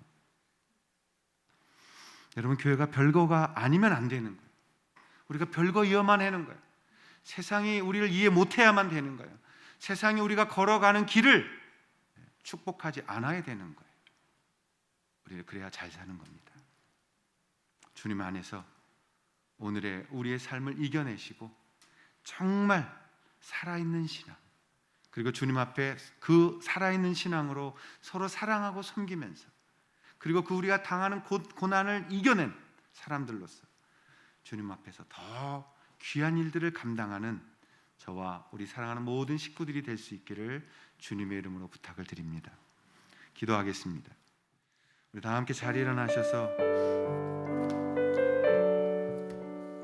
여러분, 교회가 별거가 아니면 안 되는 거예요. 우리가 별거 이어만 하는 거예요. 세상이 우리를 이해 못해야만 되는 거예요. 세상이 우리가 걸어가는 길을 축복하지 않아야 되는 거예요. 우리는 그래야 잘 사는 겁니다. 주님 안에서 오늘의 우리의 삶을 이겨내시고 정말 살아있는 신앙, 그리고 주님 앞에 그 살아있는 신앙으로 서로 사랑하고 섬기면서, 그리고 그 우리가 당하는 고난을 이겨낸 사람들로서 주님 앞에서 더 귀한 일들을 감당하는 저와 우리 사랑하는 모든 식구들이 될 수 있기를 주님의 이름으로 부탁을 드립니다. 기도하겠습니다. 우리 다 함께 자리에 일어나셔서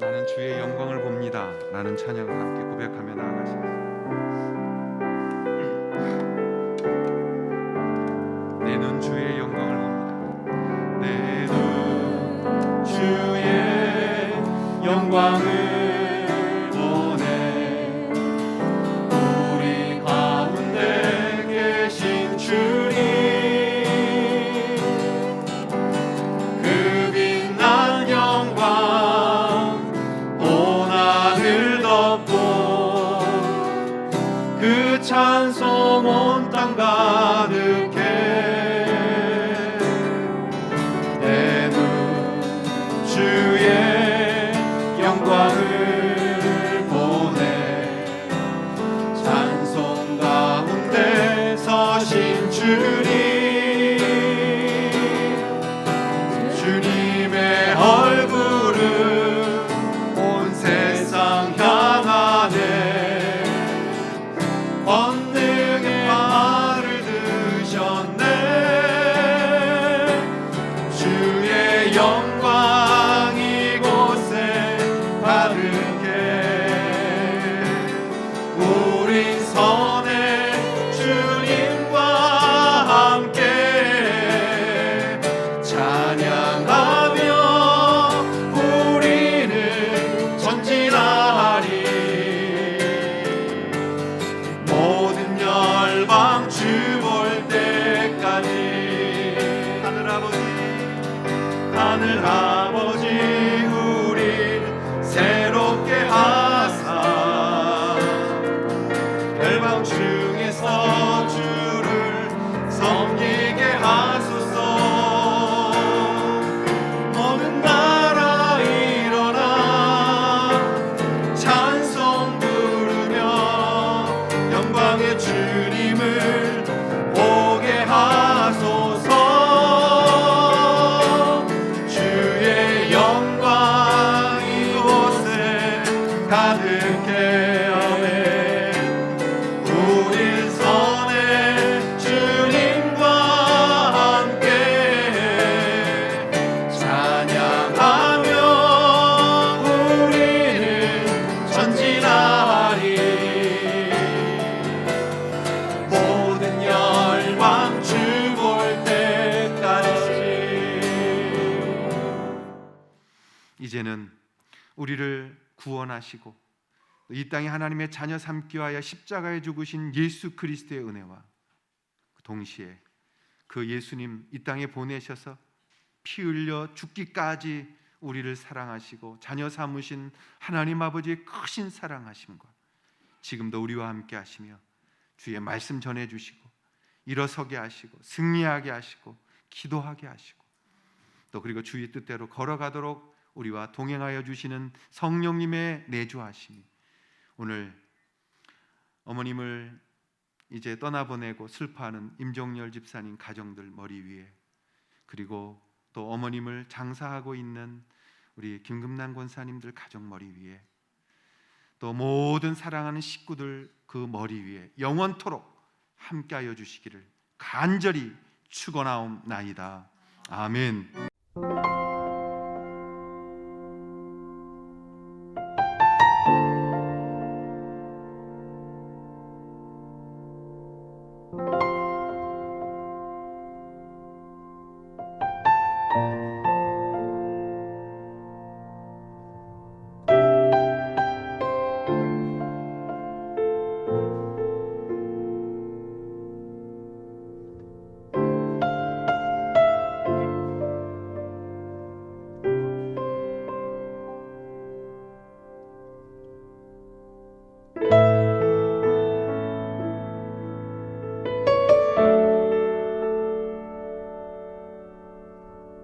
나는 주의 영광을 봅니다 라는 찬양을 함께 고백하며 나아가시겠습니다. 내 눈 주의 영광을 봅니다. 내 눈 주의 영광을 보네. 우리 주님의 얼굴을 온 세상 향하네. 권능의 말을 드셨네. 주의 영광 이곳에 가득해. 우린 선해 주님과 함께 찬양하며 우리는 전진하리. 모든 열방 주 볼 때까지. 하늘 아버지 우리 새롭게 하사 열방 중에서 주를 섬기게 하소서. 모든 나라 일어나 찬송 부르며 영광의 주님을 보게 하소서. 주의 영광 이곳에 가득해. 아멘. 우린 선해 주님과 함께 찬양하며 우리는 전진하리. 모든 열방 주 볼 때까지. 이제는 우리를 구원하시고 이 땅에 하나님의 자녀 삼기 위하여 십자가에 죽으신 예수 그리스도의 은혜와 동시에 그 예수님 이 땅에 보내셔서 피 흘려 죽기까지 우리를 사랑하시고 자녀 삼으신 하나님 아버지의 크신 사랑하심과 지금도 우리와 함께 하시며 주의 말씀 전해주시고 일어서게 하시고 승리하게 하시고 기도하게 하시고 또 그리고 주의 뜻대로 걸어가도록 우리와 동행하여 주시는 성령님의 내주하심이 오늘 어머님을 이제 떠나보내고 슬퍼하는 임종열 집사님 가정들 머리 위에, 그리고 또 어머님을 장사하고 있는 우리 김금란 권사님들 가정 머리 위에, 또 모든 사랑하는 식구들 그 머리 위에 영원토록 함께하여 주시기를 간절히 축원하옵나이다. 아멘.